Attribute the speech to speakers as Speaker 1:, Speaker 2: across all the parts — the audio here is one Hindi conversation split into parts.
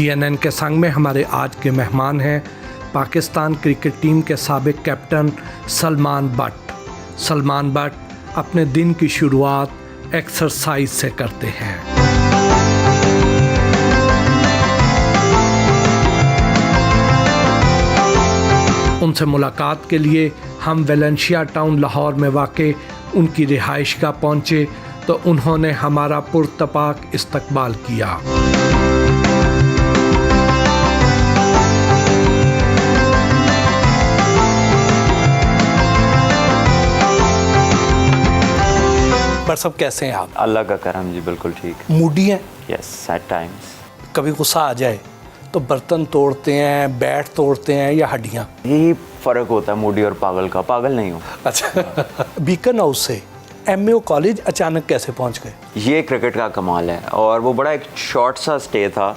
Speaker 1: GNN के संग में हमारे आज के मेहमान हैं पाकिस्तान क्रिकेट टीम के साबिक captain Salman but. Salman but अपने दिन की शुरुआत एक्सरसाइज से करते हैं। उनसे मुलाकात के लिए हम वेलेंशिया टाउन लाहौर में वाक़े उनकी रिहाइशगाह पहुँचे तो उन्होंने हमारा पुरतपाक इस्तकबाल किया। पर सब कैसे हैं आप?
Speaker 2: अल्लाह का करम जी, बिल्कुल ठीक।
Speaker 1: मूडी हैं?
Speaker 2: Yes, at times.
Speaker 1: कभी गुस्सा आ जाए तो बर्तन तोड़ते हैं, बैट तोड़ते हैं या हड्डियाँ?
Speaker 2: यही फ़र्क होता है मूडी और पागल का। पागल नहीं हूँ।
Speaker 1: अच्छा। बीकन हाउस से MAO कॉलेज अचानक कैसे पहुँच गए?
Speaker 2: ये क्रिकेट का कमाल है और वो बड़ा एक शॉर्ट सा स्टे था।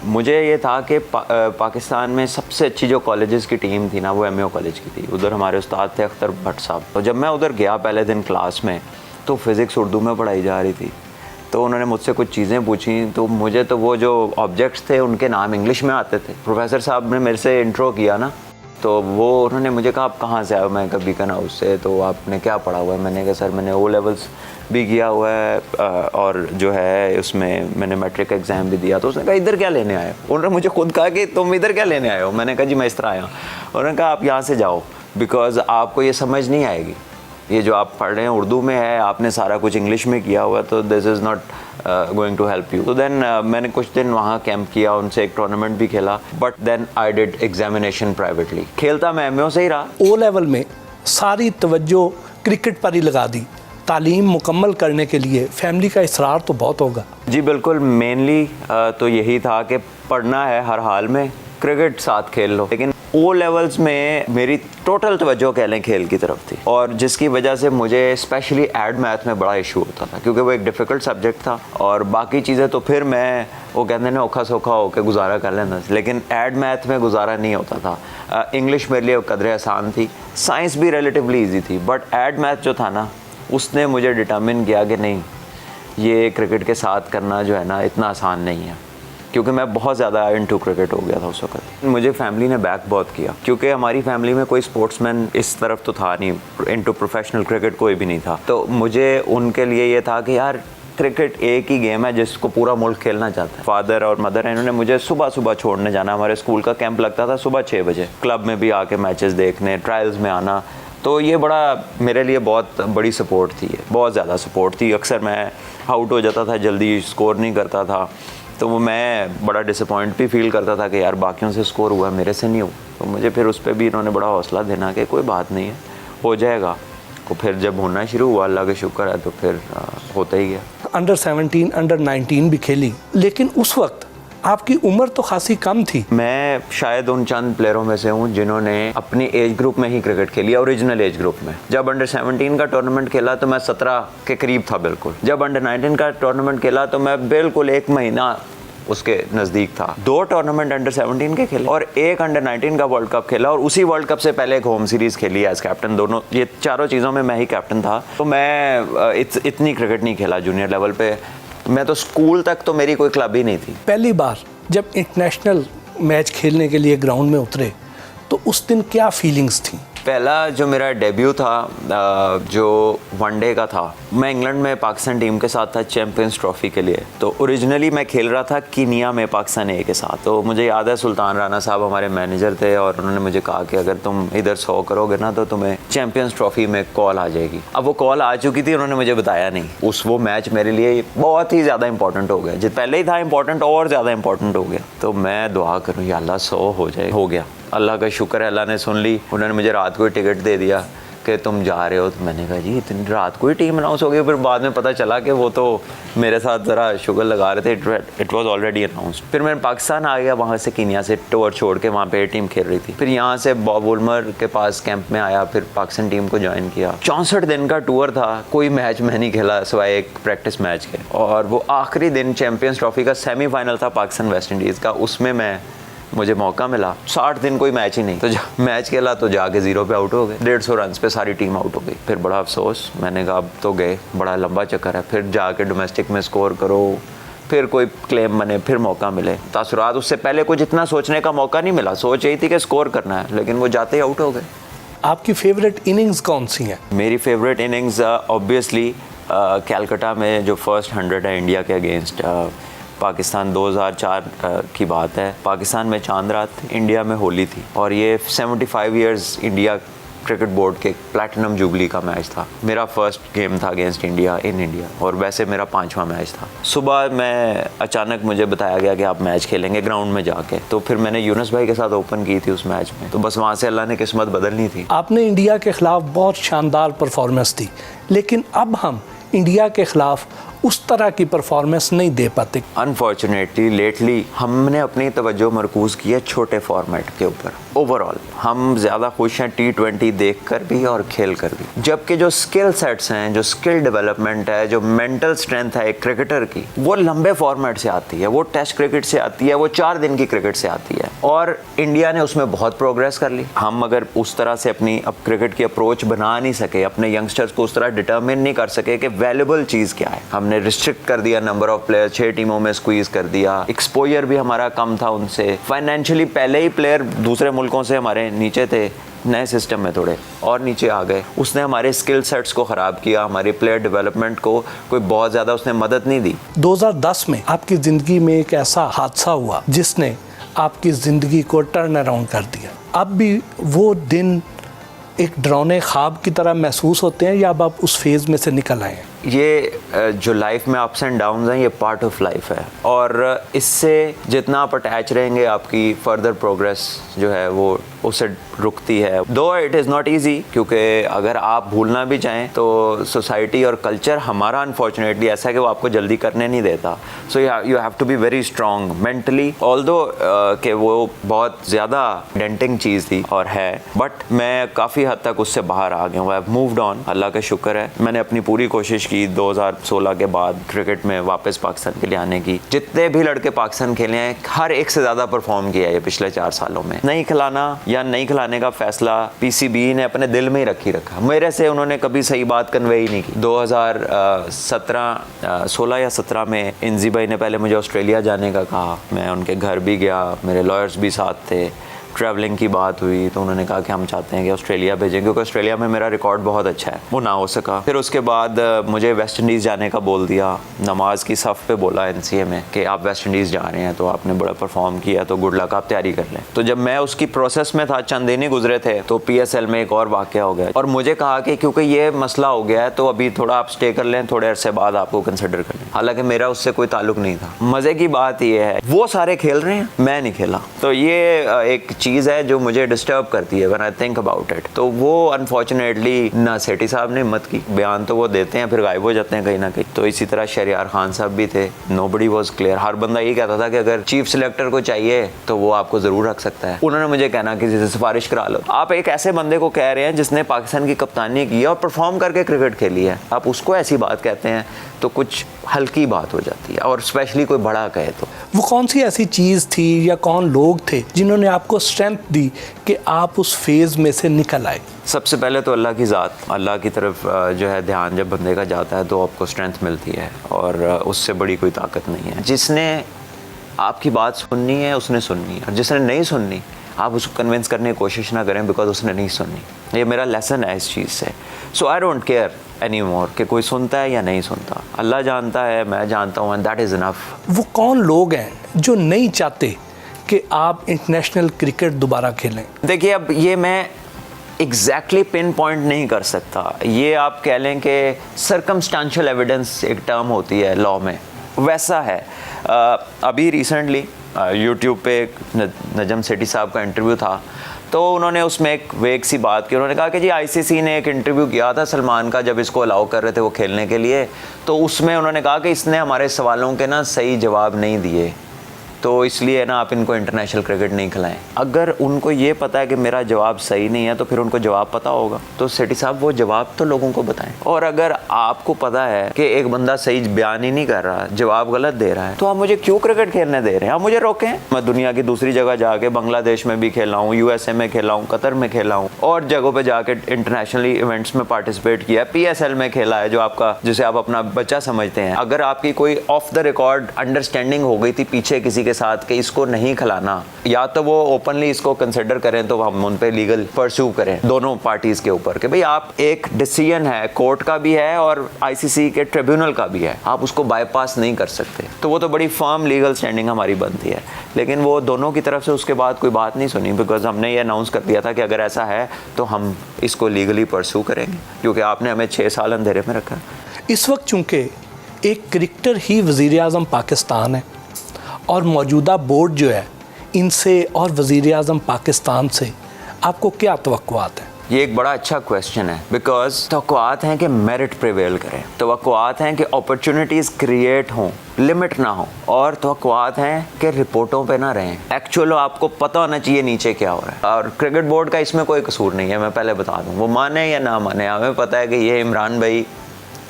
Speaker 2: मुझे ये था कि पाकिस्तान में सबसे अच्छी जो कॉलेजेस की टीम थी ना, वो MAO कॉलेज की थी। उधर हमारे उस्ताद थे अख्तर भट्ट साहब। तो जब मैं उधर गया पहले दिन क्लास में, तो फ़िज़िक्स उर्दू में पढ़ाई जा रही थी। तो उन्होंने मुझसे कुछ चीज़ें पूछी, तो मुझे तो वो जो ऑब्जेक्ट्स थे उनके नाम इंग्लिश में आते थे। प्रोफेसर साहब ने मेरे से इंट्रो किया ना, तो वो उन्होंने मुझे कहा आप कहाँ से आए हो? मैं कहा बीकन हाउस से। तो आपने क्या पढ़ा हुआ है? मैंने कहा सर मैंने O लेवल्स भी किया हुआ है और जो है उसमें मैंने मैट्रिक एग्ज़ाम भी दिया। तो उसने कहा इधर क्या लेने आए हो? उन्होंने मुझे खुद कहा कि तुम इधर क्या लेने आए हो? मैंने कहा जी मैं इस तरह आया हूँ। उन्होंने कहा आप यहाँ से जाओ, बिकॉज़ आपको ये समझ नहीं आएगी। ये जो आप पढ़ रहे हैं उर्दू में है, आपने सारा कुछ इंग्लिश में किया हुआ, तो this is not going to help you. तो देन मैंने कुछ दिन वहाँ कैंप किया, उनसे एक टूर्नामेंट भी खेला, but then I did examination privately. खेलता मैं MAO से ही रहा।
Speaker 1: O लेवल में सारी तवज्जो क्रिकेट पर ही लगा दी। तालीम मुकम्मल करने के लिए फैमिली का इसरार तो बहुत होगा।
Speaker 2: जी बिल्कुल, मेनली तो यही था कि पढ़ना है हर हाल में, क्रिकेट साथ खेल लो। लेकिन O लेवल्स में मेरी टोटल तवज्जो कह लें खेल की तरफ थी, और जिसकी वजह से मुझे स्पेशली ऐड मैथ में बड़ा इशू होता था, क्योंकि वो एक डिफ़िकल्ट सब्जेक्ट था। और बाकी चीज़ें तो फिर मैं वो कहते हैं औखा सौखा होकर गुजारा कर लेता, लेकिन ऐड मैथ में गुजारा नहीं होता था। इंग्लिश मेरे लिए कदरे आसान थी, साइंस भी रिलेटिवली ईजी थी, बट ऐड मैथ जो था ना, उसने मुझे डिटर्मिन किया कि नहीं, ये क्रिकेट के साथ करना जो है ना इतना आसान नहीं है, क्योंकि मैं बहुत ज़्यादा इनटू क्रिकेट हो गया था उस वक्त। मुझे फैमिली ने बैक बहुत किया, क्योंकि हमारी फैमिली में कोई स्पोर्ट्समैन इस तरफ तो था नहीं, इनटू प्रोफेशनल क्रिकेट कोई भी नहीं था। तो मुझे उनके लिए ये था कि यार क्रिकेट एक ही गेम है जिसको पूरा मुल्क खेलना चाहता है। फादर और मदर इन्होंने मुझे सुबह सुबह छोड़ने जाना। हमारे स्कूल का कैंप लगता था सुबह 6 बजे, क्लब में भी आके मैचेस देखने, ट्रायल्स में आना। तो ये बड़ा मेरे लिए बहुत बड़ी सपोर्ट थी, बहुत ज़्यादा सपोर्ट थी। अक्सर मैं आउट हो जाता था, जल्दी स्कोर नहीं करता था, तो वो मैं बड़ा डिसअपॉइंट भी फील करता था कि यार बाकियों से स्कोर हुआ, मेरे से नहीं हुआ। तो मुझे फिर उस पर भी इन्होंने बड़ा हौसला देना कि कोई बात नहीं है, हो जाएगा। तो फिर जब होना शुरू हुआ, अल्लाह का शुक्र है, तो फिर होता ही गया।
Speaker 1: अंडर 17, अंडर 19 भी खेली, लेकिन उस वक्त आपकी उम्र तो खासी कम थी।
Speaker 2: मैं शायद उन चंद प्लेयरों में से हूँ जिन्होंने अपनी एज ग्रुप में ही क्रिकेट खेली, ओरिजिनल एज ग्रुप में। जब अंडर 17 का टूर्नामेंट खेला तो मैं 17 के करीब था बिल्कुल। जब अंडर 19 का टूर्नामेंट खेला तो मैं बिल्कुल 1 महीना उसके नज़दीक था। 2 टूर्नामेंट अंडर 17 के खेले और 1 अंडर 19 का वर्ल्ड कप खेला, और उसी वर्ल्ड कप से पहले एक होम सीरीज़ खेली एज कैप्टन। दोनों, ये चारों चीज़ों में मैं ही कैप्टन था। तो मैं इतनी क्रिकेट नहीं खेला जूनियर लेवल पे। मैं तो स्कूल तक तो मेरी कोई क्लब ही नहीं थी।
Speaker 1: पहली बार जब इंटरनेशनल मैच खेलने के लिए ग्राउंड में उतरे तो उस दिन क्या फीलिंग्स थी?
Speaker 2: पहला जो मेरा डेब्यू था जो वनडे का था, मैं इंग्लैंड में पाकिस्तान टीम के साथ था चैम्पियंस ट्रॉफी के लिए। तो ओरिजिनली मैं खेल रहा था कीनिया में पाकिस्तान ए के साथ। तो मुझे याद है सुल्तान राना साहब हमारे मैनेजर थे, और उन्होंने मुझे कहा कि अगर तुम इधर 100 करोगे ना तो तुम्हें चैम्पियंस ट्रॉफी में कॉल आ जाएगी। अब वो कॉल आ चुकी थी, उन्होंने मुझे बताया नहीं। वो मैच मेरे लिए बहुत ही ज़्यादा इंपॉर्टेंट हो गया, जो पहले ही था इंपॉर्टेंट और ज़्यादा इंपॉर्टेंट हो गया। तो मैं दुआ करूँ या अल्लाह 100 हो जाए। हो गया, अल्लाह का शुक्र है, अल्लाह ने सुन ली। उन्होंने मुझे रात को ही टिकट दे दिया कि तुम जा रहे हो। तो मैंने कहा जी इतनी रात को ही टीम अनाउंस हो गई? फिर बाद में पता चला कि वो तो मेरे साथ ज़रा शुगर लगा रहे थे, इट वाज ऑलरेडी अनाउंस्ड। फिर मैं पाकिस्तान आ गया, वहाँ से कीनिया से टूर छोड़ के, वहाँ पे टीम खेल रही थी। फिर यहाँ से बॉब वुलमर के पास कैंप में आया, फिर पाकिस्तान टीम को ज्वाइन किया। 64 दिन का टूर था, कोई मैच मैं नहीं खेला सिवाय एक प्रैक्टिस मैच के। और वो आखिरी दिन चैम्पियंस ट्रॉफी का सेमीफाइनल था पाकिस्तान वेस्ट इंडीज़ का, उसमें मुझे मौका मिला। 60 दिन कोई मैच ही नहीं, तो जब मैच खेला तो जाके 0 पे आउट हो गए। 150 रन पे सारी टीम आउट हो गई। फिर बड़ा अफसोस, मैंने कहा अब तो गए, बड़ा लंबा चक्कर है, फिर जाके डोमेस्टिक में स्कोर करो, फिर कोई क्लेम बने, फिर मौका मिले। तासुरात उससे पहले कुछ इतना सोचने का मौका नहीं मिला, सोच यही थी कि स्कोर करना है, लेकिन वो जाते ही आउट हो गए।
Speaker 1: आपकी फेवरेट इनिंग्स कौन सी हैं?
Speaker 2: मेरी फेवरेट इनिंग्स ऑब्वियसली कैलकाटा में जो फर्स्ट 100 है इंडिया के अगेंस्ट पाकिस्तान, 2004 की बात है। पाकिस्तान में चांद रात, इंडिया में होली थी, और ये 75 इयर्स इंडिया क्रिकेट बोर्ड के प्लैटिनम जुबली का मैच था। मेरा फर्स्ट गेम था अगेंस्ट इंडिया इन इंडिया, और वैसे मेरा 5वां मैच था। सुबह मैं अचानक मुझे बताया गया कि आप मैच खेलेंगे ग्राउंड में जाके, तो फिर मैंने यूनुस भाई के साथ ओपन की थी उस मैच में, तो बस वहाँ से अल्लाह ने किस्मत बदलनी थी।
Speaker 1: आपने इंडिया के खिलाफ बहुत शानदार परफॉर्मेंस दी, लेकिन अब हम इंडिया के खिलाफ उस तरह की परफॉर्मेंस नहीं दे पाते।
Speaker 2: अनफॉर्चुनेटली लेटली हमने अपनी तवज्जो मरकूज़ की है छोटे फॉर्मेट के ऊपर। ओवरऑल हम ज़्यादा खुश हैं T20 देख कर भी और खेल कर भी, जबकि जो स्किल सेट्स हैं, जो स्किल डेवलपमेंट है, जो मेंटल स्ट्रेंथ है एक क्रिकेटर की, वो लंबे फॉर्मेट से आती है, वो टेस्ट क्रिकेट से आती है, वो 4 दिन की क्रिकेट से आती है, और इंडिया ने उसमें बहुत प्रोग्रेस कर ली। हम अगर उस तरह से अपनी अब क्रिकेट की अप्रोच बना नहीं सके, अपने यंगस्टर्स को उस तरह डिटर्मिन नहीं कर सके कि वैल्यूबल चीज़ क्या है, हमने रिस्ट्रिक्ट कर दिया नंबर ऑफ प्लेयर, 6 टीमों में स्क्वीज कर दिया, एक्सपोजर भी हमारा कम था उनसे, फाइनेंशियली पहले ही प्लेयर दूसरे मुल्कों से हमारे नीचे थे, नए सिस्टम में थोड़े और नीचे आ गए। उसने हमारे स्किल सेट्स को ख़राब किया, हमारे प्लेयर डेवलपमेंट को कोई बहुत ज़्यादा उसने मदद नहीं दी।
Speaker 1: 2010 में आपकी ज़िंदगी में एक ऐसा हादसा हुआ जिसने आपकी ज़िंदगी को टर्न अराउंड कर दिया। अब भी वो दिन एक डरावने ख्वाब की तरह महसूस होते हैं, या अब आप उस फेज़ में से निकल आए हैं?
Speaker 2: ये जो लाइफ में अप्स एंड डाउन्स हैं, ये पार्ट ऑफ लाइफ है, और इससे जितना आप अटैच रहेंगे आपकी फर्दर प्रोग्रेस जो है वो उससे रुकती है। दो इट इज़ नॉट ईजी, क्योंकि अगर आप भूलना भी चाहें तो सोसाइटी और कल्चर हमारा अनफॉर्चुनेटली ऐसा है कि वो आपको जल्दी करने नहीं देता। So you have to be very strong mentally, although कि वो बहुत ज़्यादा डेंटिंग चीज़ थी और है, बट मैं काफ़ी हद तक उससे बाहर आ गया हूँ। आई हैव मूव्ड ऑन, अल्लाह का शुक्र है। मैंने अपनी पूरी कोशिश की 2016 के बाद क्रिकेट में वापस पाकिस्तान के लिए आने की। जितने भी लड़के पाकिस्तान खेले हैं, हर एक से ज़्यादा परफॉर्म किया है पिछले 4 सालों में। नहीं खिलाना या नहीं खिलाने का फैसला पीसीबी ने अपने दिल में ही रखा। मेरे से उन्होंने कभी सही बात कन्वे ही नहीं की। 2016 या 17 में इंजी भाई ने पहले मुझे ऑस्ट्रेलिया जाने का कहा, मैं उनके घर भी गया, मेरे लॉयर्स भी साथ थे, ट्रैवलिंग की बात हुई तो उन्होंने कहा कि हम चाहते हैं कि ऑस्ट्रेलिया भेजें, क्योंकि ऑस्ट्रेलिया में मेरा रिकॉर्ड बहुत अच्छा है। वो ना हो सका। फिर उसके बाद मुझे वेस्ट इंडीज़ जाने का बोल दिया, नमाज की सफ़ पे बोला NCA में कि आप वेस्ट इंडीज़ जा रहे हैं तो आपने बड़ा परफॉर्म किया, तो गुड लक, आप तैयारी कर लें। तो जब मैं उसकी प्रोसेस में था, चंद दिन ही गुजरे थे, तो PSL में एक और वाक़या हो गया और मुझे कहा कि क्योंकि ये मसला हो गया है तो अभी थोड़ा आप स्टे कर लें, थोड़े अरसे बाद आपको कंसिडर कर लें। हालांकि मेरा उससे कोई ताल्लुक नहीं था। मज़े की बात ये है वो सारे खेल रहे हैं, मैं नहीं खेला। तो ये एक चीज़ है जो मुझे डिस्टर्ब करती है when I think about it. तो वो अनफॉर्चुनेटली ना सेठी साहब ने हिम्मत की, बयान तो वो देते हैं फिर गायब हो जाते हैं कहीं ना कहीं। तो इसी तरह शहरियार खान साहब भी थे, नोबडी वाज क्लियर। हर बंदा ये कहता था कि अगर चीफ सिलेक्टर को चाहिए तो वो आपको ज़रूर रख सकता है। उन्होंने मुझे कहना कि जैसे सिफारिश करा लो। आप एक ऐसे बंदे को कह रहे हैं जिसने पाकिस्तान की कप्तानी की है और परफॉर्म करके क्रिकेट खेली है, आप उसको ऐसी बात कहते हैं तो कुछ हल्की बात हो जाती है, और स्पेशली कोई बड़ा कहे तो।
Speaker 1: वो कौन सी ऐसी चीज़ थी या कौन लोग थे जिन्होंने आपको स्ट्रेंथ दी कि आप उस फेज़ में से निकल आए?
Speaker 2: सबसे पहले तो अल्लाह की ज़ात, अल्लाह की तरफ जो है ध्यान जब बंदे का जाता है तो आपको स्ट्रेंथ मिलती है, और उससे बड़ी कोई ताकत नहीं है। जिसने आपकी बात सुननी है उसने सुननी है, और जिसने नहीं सुननी आप उसको कन्विंस करने की कोशिश ना करें, बिकॉज उसने नहीं सुननी। ये मेरा लेसन है इस चीज़ से। So I don't care any more कि कोई सुनता है या नहीं सुनता, अल्लाह जानता है, मैं जानता हूँ, एंड दैट इज़ इनफ।
Speaker 1: वो कौन लोग हैं जो नहीं चाहते कि आप इंटरनेशनल क्रिकेट दोबारा खेलें?
Speaker 2: देखिए, अब ये मैं एग्जैक्टली पिन पॉइंट नहीं कर सकता। ये आप कह लें कि सर्कमस्टांशियल एविडेंस एक टर्म होती है लॉ में, वैसा है। अभी रिसेंटली यूट्यूब पे एक नजम सेठी साहब का इंटरव्यू था, तो उन्होंने उसमें एक वेग सी बात की। उन्होंने कहा कि जी ICC ने एक इंटरव्यू किया था सलमान का, जब इसको अलाउ कर रहे थे वो खेलने के लिए, तो उसमें उन्होंने कहा कि इसने हमारे सवालों के ना सही जवाब नहीं दिए। तो इसलिए ना आप इनको इंटरनेशनल क्रिकेट नहीं खिलाएं। अगर उनको ये पता है कि मेरा जवाब सही नहीं है तो फिर उनको जवाब पता होगा, तो सेठी साहब वो जवाब तो लोगों को बताएं। और अगर आपको पता है कि एक बंदा सही बयान ही नहीं कर रहा, जवाब गलत दे रहा है, तो आप मुझे क्यों क्रिकेट खेलने दे रहे हैं? आप मुझे रोकें। मैं दुनिया की दूसरी जगह जाके बांग्लादेश में भी खेला हूँ, यूएसए में खेला हूँ, कतर में खेला हूँ और जगहों पे जाके इंटरनेशनली इवेंट्स में पार्टिसिपेट किया, पीएसएल में खेला है, जो आपका जिसे आप अपना बच्चा समझते हैं। अगर आपकी कोई ऑफ द रिकॉर्ड अंडरस्टैंडिंग हो गई थी पीछे किसी के साथ कि इसको नहीं खिलाना, या तो वो ओपनली इसको कंसिडर करें तो हम उन पे लीगल परस्यू करें दोनों पार्टीज के ऊपर कि भाई आप एक डिसीजन है, कोर्ट का भी है और आईसीसी के ट्रिब्यूनल का भी है, आप उसको बाईपास नहीं कर सकते। तो वो तो बड़ी फर्म लीगल स्टैंडिंग हमारी बनती है, लेकिन वो दोनों की तरफ से उसके बाद कोई बात नहीं सुनी, बिकॉज हमने ये अनाउंस कर दिया था कि अगर ऐसा है तो हम इसको लीगली परस्यू करेंगे, क्योंकि आपने हमें 6 साल अंधेरे में रखा।
Speaker 1: इस वक्त चूँकि एक क्रिकेटर ही वज़ीर-ए-आज़म पाकिस्तान है और मौजूदा बोर्ड जो है इनसे और वज़ीर-ए-आज़म पाकिस्तान से आपको क्या तवक्कुआत है?
Speaker 2: ये एक बड़ा अच्छा क्वेश्चन है, बिकॉज तवक्कुआत हैं कि मेरिट प्रिवेल करें, तवक्कुआत हैं कि अपॉर्चुनिटीज़ क्रिएट हों, लिमिट ना हो, और तवक्कुआत हैं कि रिपोर्टों पे ना रहें। एक्चुअल आपको पता होना चाहिए नीचे क्या हो रहा है, और क्रिकेट बोर्ड का इसमें कोई कसूर नहीं है, मैं पहले बता दूँ। वो माने या ना माने, हमें पता है कि ये इमरान भाई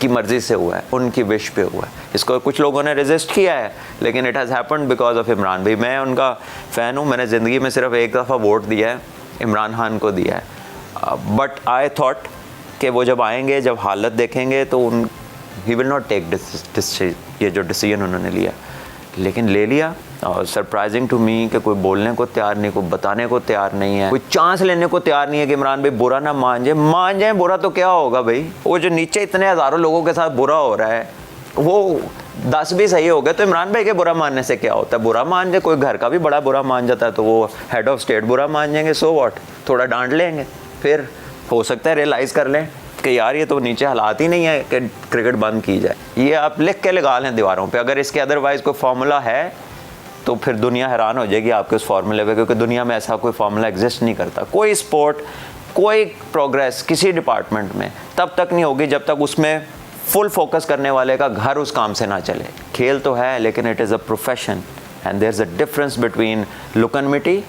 Speaker 2: की मर्ज़ी से हुआ है, उनकी विश पे हुआ है। इसको कुछ लोगों ने रेजिस्ट किया है, लेकिन it has happened because of Imran भाई। मैं उनका फ़ैन हूँ, मैंने ज़िंदगी में सिर्फ एक दफ़ा वोट दिया है, इमरान खान को दिया है। बट आई थॉट कि वो जब आएंगे, जब हालत देखेंगे तो ही विल नॉट टेक ये जो डिसीजन उन्होंने लिया, लेकिन ले लिया। और सरप्राइजिंग टू मी कि कोई बोलने को तैयार नहीं, कोई बताने को तैयार नहीं है, कोई चांस लेने को तैयार नहीं है कि इमरान भाई बुरा ना मान जाए बुरा तो क्या होगा भाई, वो जो नीचे इतने हज़ारों लोगों के साथ बुरा हो रहा है, वो 10 भी सही हो गए तो इमरान भाई के बुरा मानने से क्या होता है? बुरा मान जाए, कोई घर का भी बड़ा बुरा मान जाता है तो वो हेड ऑफ स्टेट बुरा मान जाएंगे, सो व्हाट, थोड़ा डांट लेंगे, फिर हो सकता है रियलाइज़ कर लें कि यार ये तो नीचे हालात ही नहीं है कि क्रिकेट बंद की जाए। ये आप लिख के लगा लें दीवारों पे, अगर इसके अदरवाइज़ कोई फार्मूला है तो फिर दुनिया हैरान हो जाएगी आपके उस फार्मूले पे, क्योंकि दुनिया में ऐसा कोई फार्मूला एग्जिस्ट नहीं करता। कोई स्पोर्ट, कोई प्रोग्रेस किसी डिपार्टमेंट में तब तक नहीं होगी जब तक उसमें फुल फोकस करने वाले का घर उस काम से ना चले। खेल तो है, लेकिन it is a profession and there is a difference between लुकनमिटी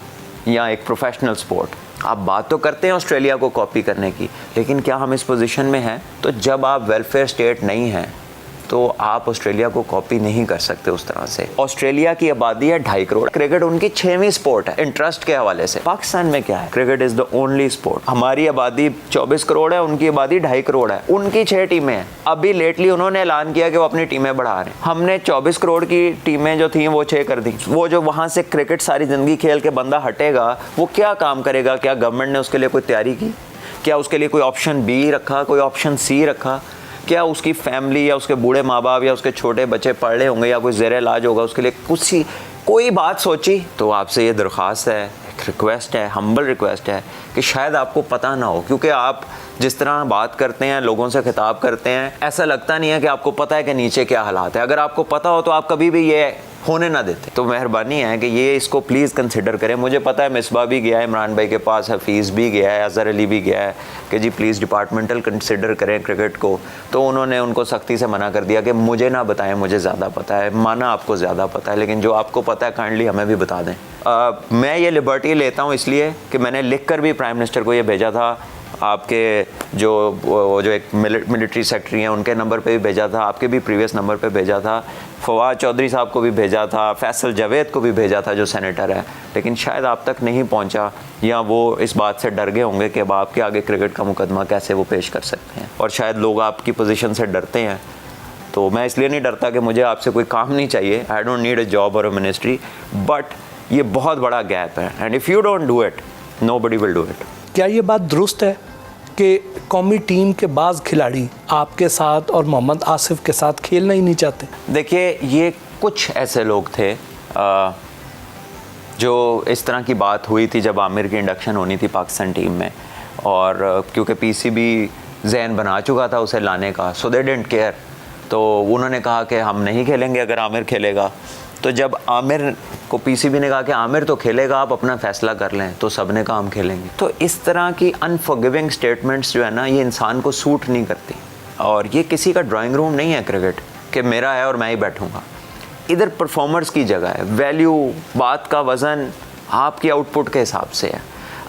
Speaker 2: या एक प्रोफेशनल स्पोर्ट। आप बात तो करते हैं ऑस्ट्रेलिया को कॉपी करने की, लेकिन क्या हम इस पोजीशन में हैं? तो जब आप वेलफेयर स्टेट नहीं हैं तो आप ऑस्ट्रेलिया को कॉपी नहीं कर सकते उस तरह से। ऑस्ट्रेलिया की आबादी है 2.5 करोड़, क्रिकेट उनकी 6वीं स्पोर्ट है इंटरेस्ट के हवाले से। पाकिस्तान में क्या है? Cricket is the only sport. हमारी आबादी 24 करोड़ है, उनकी आबादी 2.5 करोड़ है, उनकी 6 टीमें हैं। अभी लेटली उन्होंने ऐलान किया कि वो अपनी टीमें बढ़ा रहे हैं। हमने 24 करोड़ की टीमें जो थी वो 6 कर दी। वो जो वहाँ से क्रिकेट सारी ज़िंदगी खेल के बंदा हटेगा, वो क्या काम करेगा? क्या गवर्नमेंट ने उसके लिए कोई तैयारी की? क्या उसके लिए कोई ऑप्शन बी रखा, कोई ऑप्शन सी रखा? क्या उसकी फैमिली या उसके बूढ़े माँ बाप या उसके छोटे बच्चे पढ़ रहे होंगे या कोई ज़ेर इलाज होगा, उसके लिए कोई बात सोची? तो आपसे ये दरख्वास्त है, एक रिक्वेस्ट है, हम्बल रिक्वेस्ट है कि शायद आपको पता ना हो, क्योंकि आप जिस तरह बात करते हैं, लोगों से खिताब करते हैं, ऐसा लगता नहीं है कि आपको पता है कि नीचे क्या हालात है। अगर आपको पता हो तो आप कभी भी ये होने ना देते। तो मेहरबानी है कि ये इसको प्लीज़ कंसिडर करें। मुझे पता है मिसबा भी गया है इमरान भाई के पास, हफीज़ भी गया है, अज़हर अली भी गया है कि जी प्लीज़ डिपार्टमेंटल कंसिडर करें क्रिकेट को, तो उन्होंने उनको सख्ती से मना कर दिया कि मुझे ना बताएं, मुझे ज़्यादा पता है। माना आपको ज़्यादा पता है, लेकिन जो आपको पता है काइंडली हमें भी बता दें। मैं ये लिबर्टी लेता हूँ इसलिए कि मैंने लिख कर भी प्राइम मिनिस्टर को ये भेजा था, आपके जो एक मिलिट्री सेक्रेटरी हैं उनके नंबर पे भी भेजा था, आपके भी प्रीवियस नंबर पे भेजा था, फवाद चौधरी साहब को भी भेजा था, फैसल जावेद को भी भेजा था जो सेनेटर है, लेकिन शायद आप तक नहीं पहुंचा, या वो इस बात से डर गए होंगे कि अब आपके आगे क्रिकेट का मुकदमा कैसे वो पेश कर सकते हैं, और शायद लोग आपकी पोजीशन से डरते हैं। तो मैं इसलिए नहीं डरता कि मुझे आपसे कोई काम नहीं चाहिए, I don't need a job और अ मिनिस्ट्री, बट ये बहुत बड़ा गैप है and if you don't do it nobody will do it.
Speaker 1: क्या ये बात दुरुस्त है कि कौमी टीम के बाज़ खिलाड़ी आपके साथ और मोहम्मद आसिफ के साथ खेलना ही नहीं चाहते? देखिए, ये कुछ ऐसे लोग थे जो इस तरह की बात हुई थी जब आमिर की इंडक्शन होनी थी पाकिस्तान टीम में, और क्योंकि पीसीबी जहन बना चुका था उसे लाने का, सो दे डिडंट केयर। तो उन्होंने कहा कि हम नहीं खेलेंगे अगर आमिर खेलेगा। तो जब आमिर को पीसीबी ने कहा कि आमिर तो खेलेगा, आप अपना फ़ैसला कर लें, तो सब ने कहा हम खेलेंगे। तो इस तरह की अनफॉरगिविंग स्टेटमेंट्स जो है ना, ये इंसान को सूट नहीं करती, और ये किसी का ड्राइंग रूम नहीं है क्रिकेट कि मेरा है और मैं ही बैठूंगा।
Speaker 2: इधर परफॉर्मर्स की जगह है, वैल्यू, बात का वज़न आपकी आउटपुट के हिसाब से है।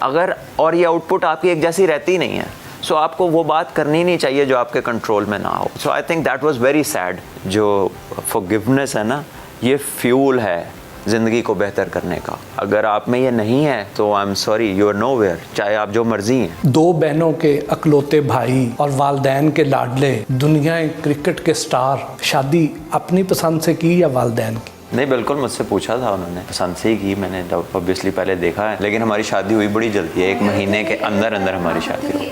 Speaker 2: अगर और ये आउटपुट आपकी एक जैसी रहती नहीं है, सो आपको वो बात करनी नहीं चाहिए जो आपके कंट्रोल में ना हो। So I think that was very sad. जो फॉरगिवनेस है ना, ये फ्यूल है ज़िंदगी को बेहतर करने का। अगर आप में ये नहीं है तो I am sorry, you are nowhere, चाहे आप जो मर्जी हैं।
Speaker 1: दो बहनों के अकलौते भाई और वालदैन के लाडले, दुनिया क्रिकेट के स्टार, शादी अपनी पसंद से की या वालदैन की?
Speaker 2: नहीं, बिल्कुल मुझसे पूछा था उन्होंने, पसंद से ही की मैंने, ऑब्वियसली पहले देखा है, लेकिन हमारी शादी हुई बड़ी जल्दी है, 1 महीने के अंदर अंदर हमारी शादी हुई।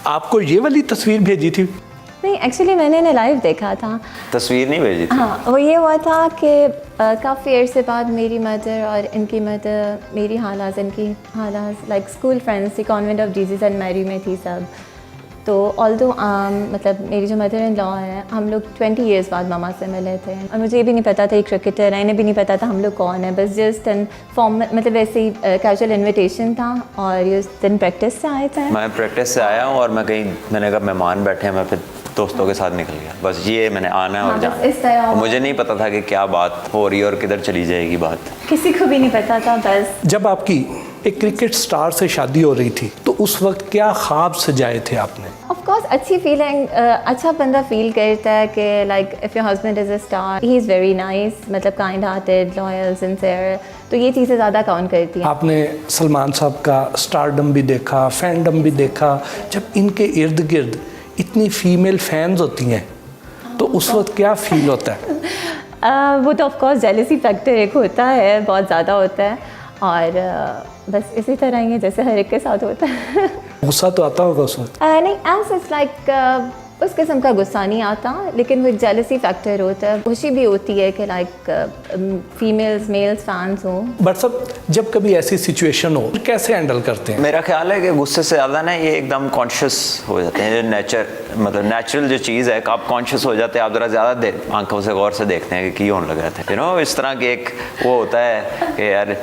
Speaker 1: आपको ये वाली तस्वीर भेजी थी?
Speaker 3: नहीं, एक्चुअली मैंने ना लाइव देखा था।
Speaker 2: तस्वीर नहीं भेजी थी?
Speaker 3: हाँ, वो ये हुआ था कि काफ़ी अर्से बाद मेरी मदर और इनकी मदर, मेरी हालात, इनकी हालात, लाइक स्कूल फ्रेंड्स थी, convent of Jesus and Mary में थी सब। तो ऑल्दो मतलब मेरी जो मदर इन लॉ है, हम लोग 20 ईयर्स बाद मामा से मिले थे और मुझे ये भी नहीं पता था ये क्रिकेटर है, इन्हें भी नहीं पता था हम लोग कौन है, बस जस्ट एन फॉर्म, मतलब वैसे ही कैजुअल इन्विटेशन था और ये उस दिन प्रैक्टिस से आए थे।
Speaker 2: मैं प्रैक्टिस से आया हूँ और मैंने कहा मेहमान बैठे हैं, मैं फिर दोस्तों के साथ निकल गया, बस ये मैंने आना है और जाना।
Speaker 3: इस तरह
Speaker 2: और मुझे नहीं पता था कि क्या बात हो रही है और किधर चली जाएगी बात,
Speaker 3: किसी को भी नहीं पता था। बस
Speaker 1: जब आपकी एक क्रिकेट स्टार से शादी हो रही थी तो उस वक्त क्या ख्वाब सजाए थे आपने?
Speaker 3: ऑफ कोर्स अच्छी फीलिंग, अच्छा बंदा फील करता है कि like if your husband is a star, he is very nice, मतलब काइंड हार्टेड, लॉयल, सिंसियर, तो ये चीज़ें ज़्यादा काउंट करती हैं।
Speaker 1: आपने सलमान साहब का स्टारडम भी देखा, फैंडम भी देखा, जब इनके इर्द गिर्द इतनी फीमेल फैंस होती हैं तो उस वक्त क्या फील होता है?
Speaker 3: वो तो ऑफ कोर्स जेलसी फैक्टर एक होता है, बहुत ज़्यादा होता है, और बस इसी तरह ही है जैसे हर एक के साथ होता है।
Speaker 1: गुस्सा तो आता होगा उस वक्त?
Speaker 3: नहीं, एज इट्स लाइक उस किस्म का गुस्सा नहीं आता, लेकिन वो एक जेलसी फैक्टर होता है। खुशी भी होती है कि लाइक फीमेल्स मेल्स फैंस हों।
Speaker 1: बट सब जब कभी ऐसी सिचुएशन हो कैसे हैंडल करते हैं?
Speaker 2: मेरा ख्याल है कि गुस्से से ज़्यादा ना ये एकदम कॉन्शियस हो जाते हैं, जो नेचुरल जो चीज़ है, आप कॉन्शियस हो जाते हैं, आप ज़रा ज़्यादा आंखों से गौर से देखते हैं कि होने लगा था, इस तरह की एक वो होता है कि यार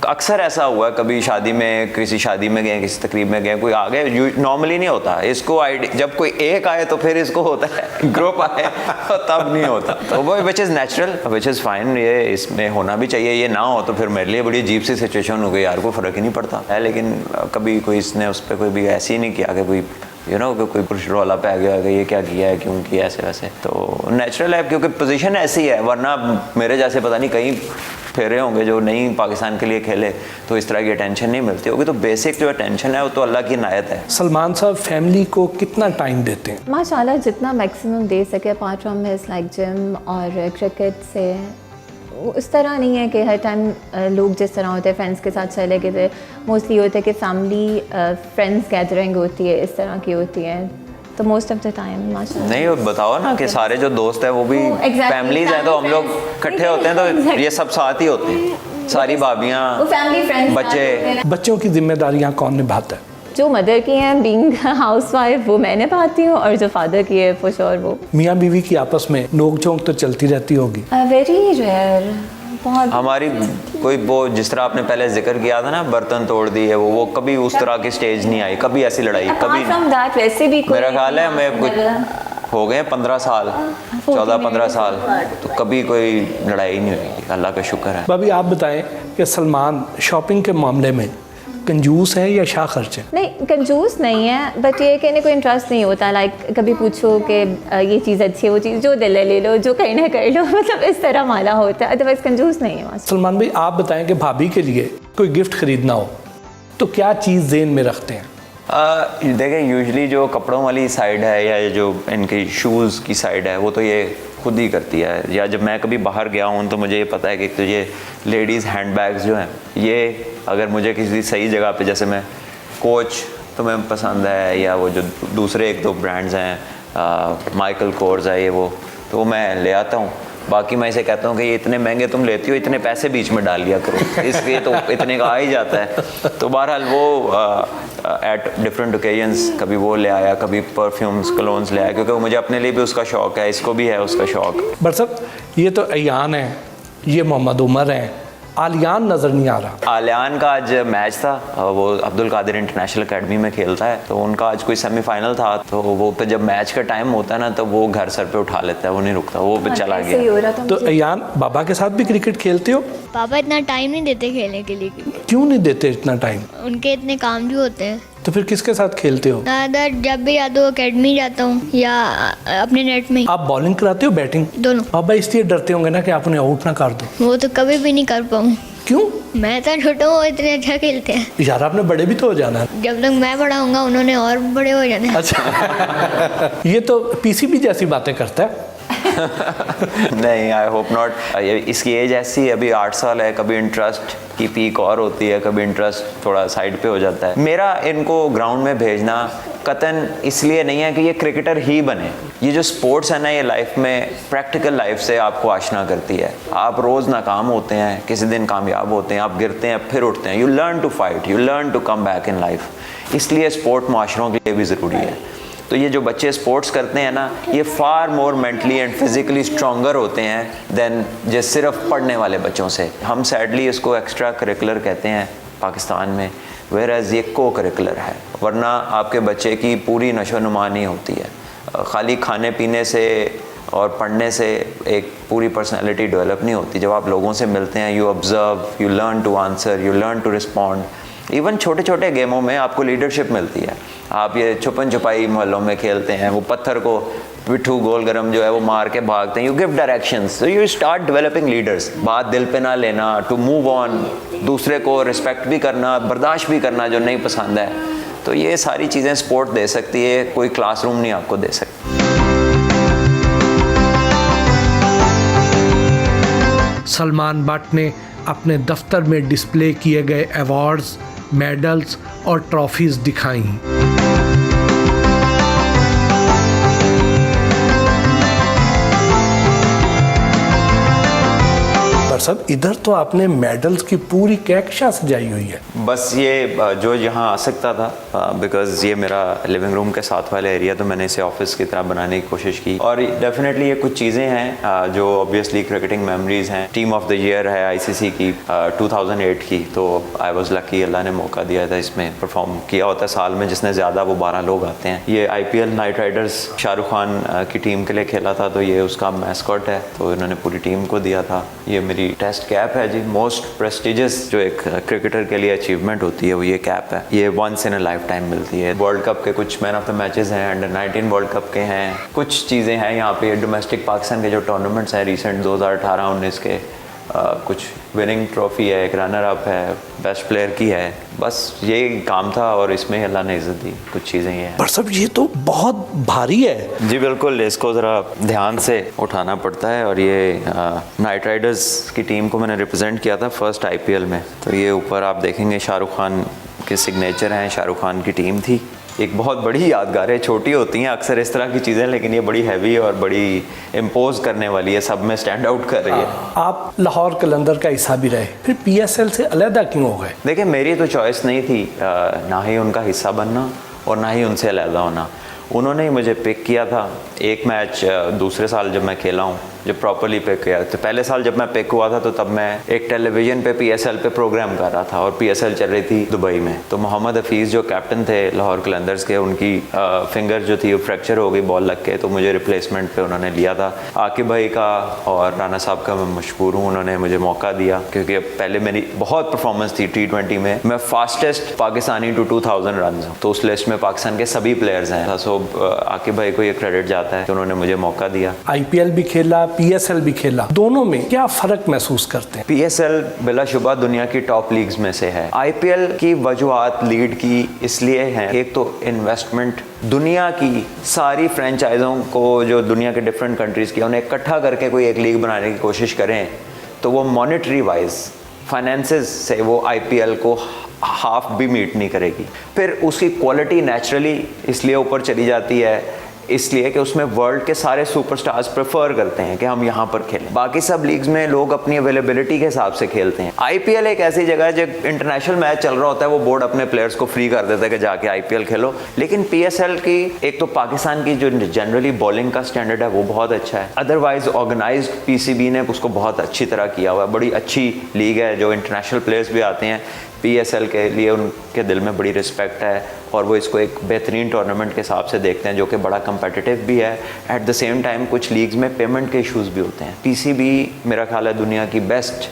Speaker 2: अक्सर ऐसा हुआ कभी शादी में, किसी शादी में गए, किसी तकरीब में गए, कोई आ गए, नॉर्मली नहीं होता इसको जब कोई एक आए तो फिर इसको होता है, ग्रुप आए तब नहीं होता, तो वो which is natural, which is fine, ये इसमें होना भी चाहिए। ये ना हो तो फिर मेरे लिए बड़ी अजीब सी सिचुएशन हो गई, यार कोई फ़र्क ही नहीं पड़ता है, लेकिन कभी कोई इसने उस पर कोई भी ऐसे ही नहीं किया कि कोई कि कोई पुरुष रौला पे आ गया कि ये क्या किया है, क्यों किया ऐसे वैसे, तो नेचुरल है क्योंकि पोजीशन ऐसी है, वरना मेरे जैसे पता नहीं कहीं फेरे होंगे जो नहीं पाकिस्तान के लिए खेले तो इस तरह की अटेंशन नहीं मिलती होगी। तो बेसिक जो अटेंशन है वो तो अल्लाह की इनायत है।
Speaker 1: सलमान साहब फैमिली को कितना टाइम देते हैं?
Speaker 3: माशाल्लाह जितना मैक्सिमम दे सके, apart from his like gym और क्रिकेट से, उस तरह नहीं है कि हर टाइम लोग जिस तरह होते हैं फ्रेंड्स के साथ चले गए, मोस्टली होता है कि फैमिली फ्रेंड्स गैदरिंग होती है, इस तरह की होती है, तो मोस्ट ऑफ द टाइम माशाल्लाह।
Speaker 2: नहीं बताओ ना कि सारे जो दोस्त हैं वो भी फैमिलीज हैं, तो हम लोग इकट्ठे होते हैं तो ये सब साथ ही होते हैं, सारी भाभियाँ, बच्चे।
Speaker 1: बच्चों की जिम्मेदारियाँ कौन निभाता है?
Speaker 3: जो मदर की हैं बीइंग हाउसवाइफ वो मैं निभाती हूँ, और जो फादर की है फॉर श्योर वो। मियाँ
Speaker 1: बीवी की आपस में नोक झोंक तो चलती रहती होगी?
Speaker 3: वेरी रेयर, बहुत।
Speaker 2: हमारी कोई वो जिस तरह आपने पहले जिक्र किया था ना, बर्तन तोड़ दिए, वो कभी उस तरह की स्टेज नहीं आई, कभी ऐसी लड़ाई कभी नहीं।
Speaker 3: वैसे भी
Speaker 2: मेरा ख्याल है हमें कुछ हो गए 15 साल, 14-15 साल, तो कभी कोई लड़ाई नहीं हुई, अल्लाह का शुक्र है।
Speaker 1: भाभी आप बताएं कि सलमान शॉपिंग के मामले में कंजूस है या शाह खर्च है?
Speaker 3: नहीं, कंजूस नहीं है, बट ये कहने को इंटरेस्ट नहीं होता, लाइक कभी पूछो कि ये चीज़ अच्छी है, वो चीज़ जो दिल है ले लो, जो कहीं ना कर लो, मतलब इस तरह माला होता है, अदरवाइज कंजूस नहीं है।
Speaker 1: सलमान भाई आप बताएं कि भाभी के लिए कोई गिफ्ट खरीदना हो तो क्या चीज़ ज़हन में रखते हैं?
Speaker 2: देखिए यूजुअली जो कपड़ों वाली साइड है या जो इनकी शूज़ की साइड है वो तो ये खुद ही करती है, या जब मैं कभी बाहर गया हूँ तो मुझे ये पता है कि तो ये लेडीज़ हैंड बैग्स जो हैं, ये अगर मुझे किसी सही जगह पे, जैसे मैं कोच तुम्हें पसंद है, या वो जो दूसरे 1-2 ब्रांड्स हैं, माइकल कोर्स है, ये वो, तो वो मैं ले आता हूँ। बाकी मैं इसे कहता हूँ कि ये इतने महंगे तुम लेती हो, इतने पैसे बीच में डाल लिया करो, इसलिए तो इतने का आ ही जाता है। तो बहरहाल वो एट डिफरेंट ओकेजन्स कभी वो ले आया, कभी परफ्यूम्स कलोन्स ले आया, क्योंकि वो मुझे अपने लिए भी उसका शौक़ है, इसको भी है उसका शौक़।
Speaker 1: बट साहब ये तो अयान है, ये मोहम्मद उमर हैं, आलियान नज़र नहीं आ रहा।
Speaker 2: आलियान का आज मैच था, वो अब्दुल कादिर इंटरनेशनल एकेडमी में खेलता है, तो उनका आज कोई सेमीफाइनल था, तो वो पे जब मैच का टाइम होता है ना तो वो घर सर पे उठा लेता है, वो नहीं रुकता, वो पे चला गया।
Speaker 1: तो अयान, बाबा के साथ भी क्रिकेट खेलते हो?
Speaker 4: पापा इतना टाइम नहीं देते खेलने के लिए,
Speaker 1: क्यों नहीं देते इतना टाइम?
Speaker 4: उनके इतने काम भी होते हैं।
Speaker 1: तो फिर किसके साथ खेलते हो?
Speaker 4: ज़्यादातर जब भी जाता हूँ अकेडमी जाता हूँ या अपने नेट में।
Speaker 1: आप बॉलिंग कराते हो बैटिंग?
Speaker 4: दोनों।
Speaker 1: बाबा इसलिए डरते होंगे ना कि आप उन्हें आउट ना कर दो।
Speaker 4: वो तो कभी भी नहीं कर पाऊँ।
Speaker 1: क्यों?
Speaker 4: मैं तो छोटा हूँ, वो इतने अच्छा खेलते हैं।
Speaker 1: यार आपने बड़े भी तो हो जाना है।
Speaker 4: जब तक मैं बड़ा होऊंगा उन्होंने और बड़े हो जाने हैं।
Speaker 1: अच्छा ये तो पीसीबी जैसी बातें करता है।
Speaker 2: नहीं, आई होप नॉट। इसकी एज ऐसी है, अभी 8 साल है, कभी इंटरेस्ट की पीक और होती है, कभी इंटरेस्ट थोड़ा साइड पे हो जाता है। मेरा इनको ग्राउंड में भेजना कतन इसलिए नहीं है कि ये क्रिकेटर ही बने। ये जो स्पोर्ट्स है ना, ये लाइफ में प्रैक्टिकल लाइफ से आपको आशना करती है। आप रोज़ नाकाम होते हैं, किसी दिन कामयाब होते हैं, आप गिरते हैं फिर उठते हैं। You learn to fight, you learn to come back in life. इसलिए स्पोर्ट माशरों के लिए भी ज़रूरी है। तो ये जो बच्चे स्पोर्ट्स करते हैं ना, ये far more mentally and physically stronger होते हैं देन जो सिर्फ पढ़ने वाले बच्चों से। हम सैडली इसको एक्स्ट्रा करिकुलर कहते हैं पाकिस्तान में, वेयर एज ये को करिकुलर है। वरना आपके बच्चे की पूरी नशोनुमा नहीं होती है। खाली खाने पीने से और पढ़ने से एक पूरी पर्सनैलिटी डेवलप नहीं होती। जब आप लोगों से मिलते हैं, you observe, you learn to answer, you learn to respond. Even छोटे छोटे गेमों में आपको लीडरशिप मिलती है। आप ये छुपन छुपाई मोहल्लों में खेलते हैं, वो पत्थर को पिट्ठू गोल गरम जो है वो मार के भागते हैं, you give directions, so you start developing leaders. बात दिल पे ना लेना, टू मूव ऑन, दूसरे को रिस्पेक्ट भी करना, बर्दाश्त भी करना जो नहीं पसंद है। तो ये सारी चीज़ें स्पोर्ट दे सकती है, कोई क्लासरूम नहीं आपको दे सकती।
Speaker 1: सलमान बट ने अपने दफ्तर में डिस्प्ले किए गए अवार्ड्स, मेडल्स और ट्रॉफीज दिखाई। सब इधर तो आपने मेडल्स की पूरी कैक्शा सजाई हुई है।
Speaker 2: बस ये जो यहाँ आ सकता था, बिकॉज ये मेरा लिविंग रूम के साथ वाला एरिया, तो मैंने इसे ऑफिस की तरह बनाने की कोशिश की। और डेफिनेटली ये कुछ चीज़ें हैं जो ऑब्वियसली क्रिकेटिंग मेमोरीज हैं। टीम ऑफ द ईयर है आईसीसी की 2008 की, तो आई वाज लकी, अल्लाह ने मौका दिया था इसमें परफॉर्म किया होता है। साल में जिसने ज़्यादा वो 12 लोग आते हैं। ये IPL night Riders Shahrukh Khan की टीम के लिए खेला था, तो ये उसका मैस्कॉट है, तो इन्होंने पूरी टीम को दिया था। ये मेरी टेस्ट कैप है जी, मोस्ट प्रेस्टिजियस जो एक क्रिकेटर के लिए अचीवमेंट होती है वो ये कैप है। ये once in a lifetime मिलती है। वर्ल्ड कप के कुछ मैन ऑफ द मैचेस हैं, अंडर 19 वर्ल्ड कप के हैं, कुछ चीज़ें हैं यहाँ पे। डोमेस्टिक पाकिस्तान के जो टूर्नामेंट्स हैं रिसेंट 2018-19 के, कुछ विनिंग ट्रॉफी है, एक रनर अप है, बेस्ट प्लेयर की है। बस ये काम था और इसमें अल्लाह ने इज्जत दी। कुछ चीज़ें ये हैं।
Speaker 1: पर सब ये तो बहुत भारी है।
Speaker 2: जी बिल्कुल, इसको ज़रा ध्यान से उठाना पड़ता है। और ये नाइट राइडर्स की टीम को मैंने रिप्रेजेंट किया था फर्स्ट IPL में। तो ये ऊपर आप देखेंगे शाहरुख खान के सिग्नेचर हैं, शाहरुख खान की टीम थी। एक बहुत बड़ी यादगार है। छोटी होती हैं अक्सर इस तरह की चीज़ें, लेकिन ये बड़ी हैवी और बड़ी इम्पोज करने वाली है, सब में स्टैंड आउट कर रही है।
Speaker 1: आप लाहौर कलंदर का हिस्सा भी रहे, फिर PSL से अलहदा क्यों हो गए?
Speaker 2: देखिए, मेरी तो चॉइस नहीं थी, ना ही उनका हिस्सा बनना और ना ही उनसे अलहदा होना। उन्होंने ही मुझे पिक किया था। एक मैच दूसरे साल जब मैं खेला हूँ, जब प्रॉपरली पिक किया, तो पहले साल जब मैं पिक हुआ था तो तब मैं एक टेलीविज़न पे PSL पे प्रोग्राम कर रहा था और PSL चल रही थी दुबई में। तो मोहम्मद हफीज़ जो कैप्टन थे लाहौर कलंदर्स के, उनकी फिंगर जो थी वो फ्रैक्चर हो गई बॉल लग के, तो मुझे रिप्लेसमेंट पे उन्होंने लिया था। आकिब भाई का और राना साहब का मैं मशहूर हूँ, उन्होंने मुझे मौका दिया क्योंकि पहले मेरी बहुत परफॉर्मेंस थी T20 में। मैं फास्टेस्ट पाकिस्तानी टू 2000 रन हूँ, तो उस लिस्ट में पाकिस्तान के सभी प्लेयर्स हैं। सो आकिब भाई को ये क्रेडिट जाता है कि उन्होंने मुझे मौका दिया।
Speaker 1: IPL भी खेला, PSL भी खेला, दोनों में क्या फ़र्क महसूस करते हैं?
Speaker 2: PSL बिलाशुबा दुनिया की टॉप लीग्स में से है। IPL की वजूहात लीड की इसलिए हैं, एक तो इन्वेस्टमेंट, दुनिया की सारी फ्रेंचाइजों को जो दुनिया के डिफरेंट कंट्रीज़ की, उन्हें इकट्ठा करके कोई एक लीग बनाने की कोशिश करें तो वो मॉनेटरी वाइज फाइनेंसेस से वो IPL को हाफ भी मीट नहीं करेगी। फिर उसकी क्वालिटी नेचुरली इसलिए ऊपर चली जाती है इसलिए कि उसमें वर्ल्ड के सारे सुपरस्टार्स प्रेफर करते हैं कि हम यहाँ पर खेलें। बाकी सब लीग्स में लोग अपनी अवेलेबिलिटी के हिसाब से खेलते हैं। आईपीएल एक ऐसी जगह है जब इंटरनेशनल मैच चल रहा होता है वो बोर्ड अपने प्लेयर्स को फ्री कर देता है कि जाके आईपीएल खेलो। लेकिन पीएसएल की एक तो पाकिस्तान की जो जनरली बॉलिंग का स्टैंडर्ड है वो बहुत अच्छा है, अदरवाइज ऑर्गेनाइज्ड पीसीबी ने उसको बहुत अच्छी तरह किया हुआ है। बड़ी अच्छी लीग है, जो इंटरनेशनल प्लेयर्स भी आते हैं पीएसएल के लिए उनके दिल में बड़ी रिस्पेक्ट है और वो इसको एक बेहतरीन टूर्नामेंट के हिसाब से देखते हैं जो कि बड़ा कंपेटिटिव भी है। एट द सेम टाइम कुछ लीग्स में पेमेंट के इश्यूज़ भी होते हैं। पीसीबी मेरा ख्याल है दुनिया की बेस्ट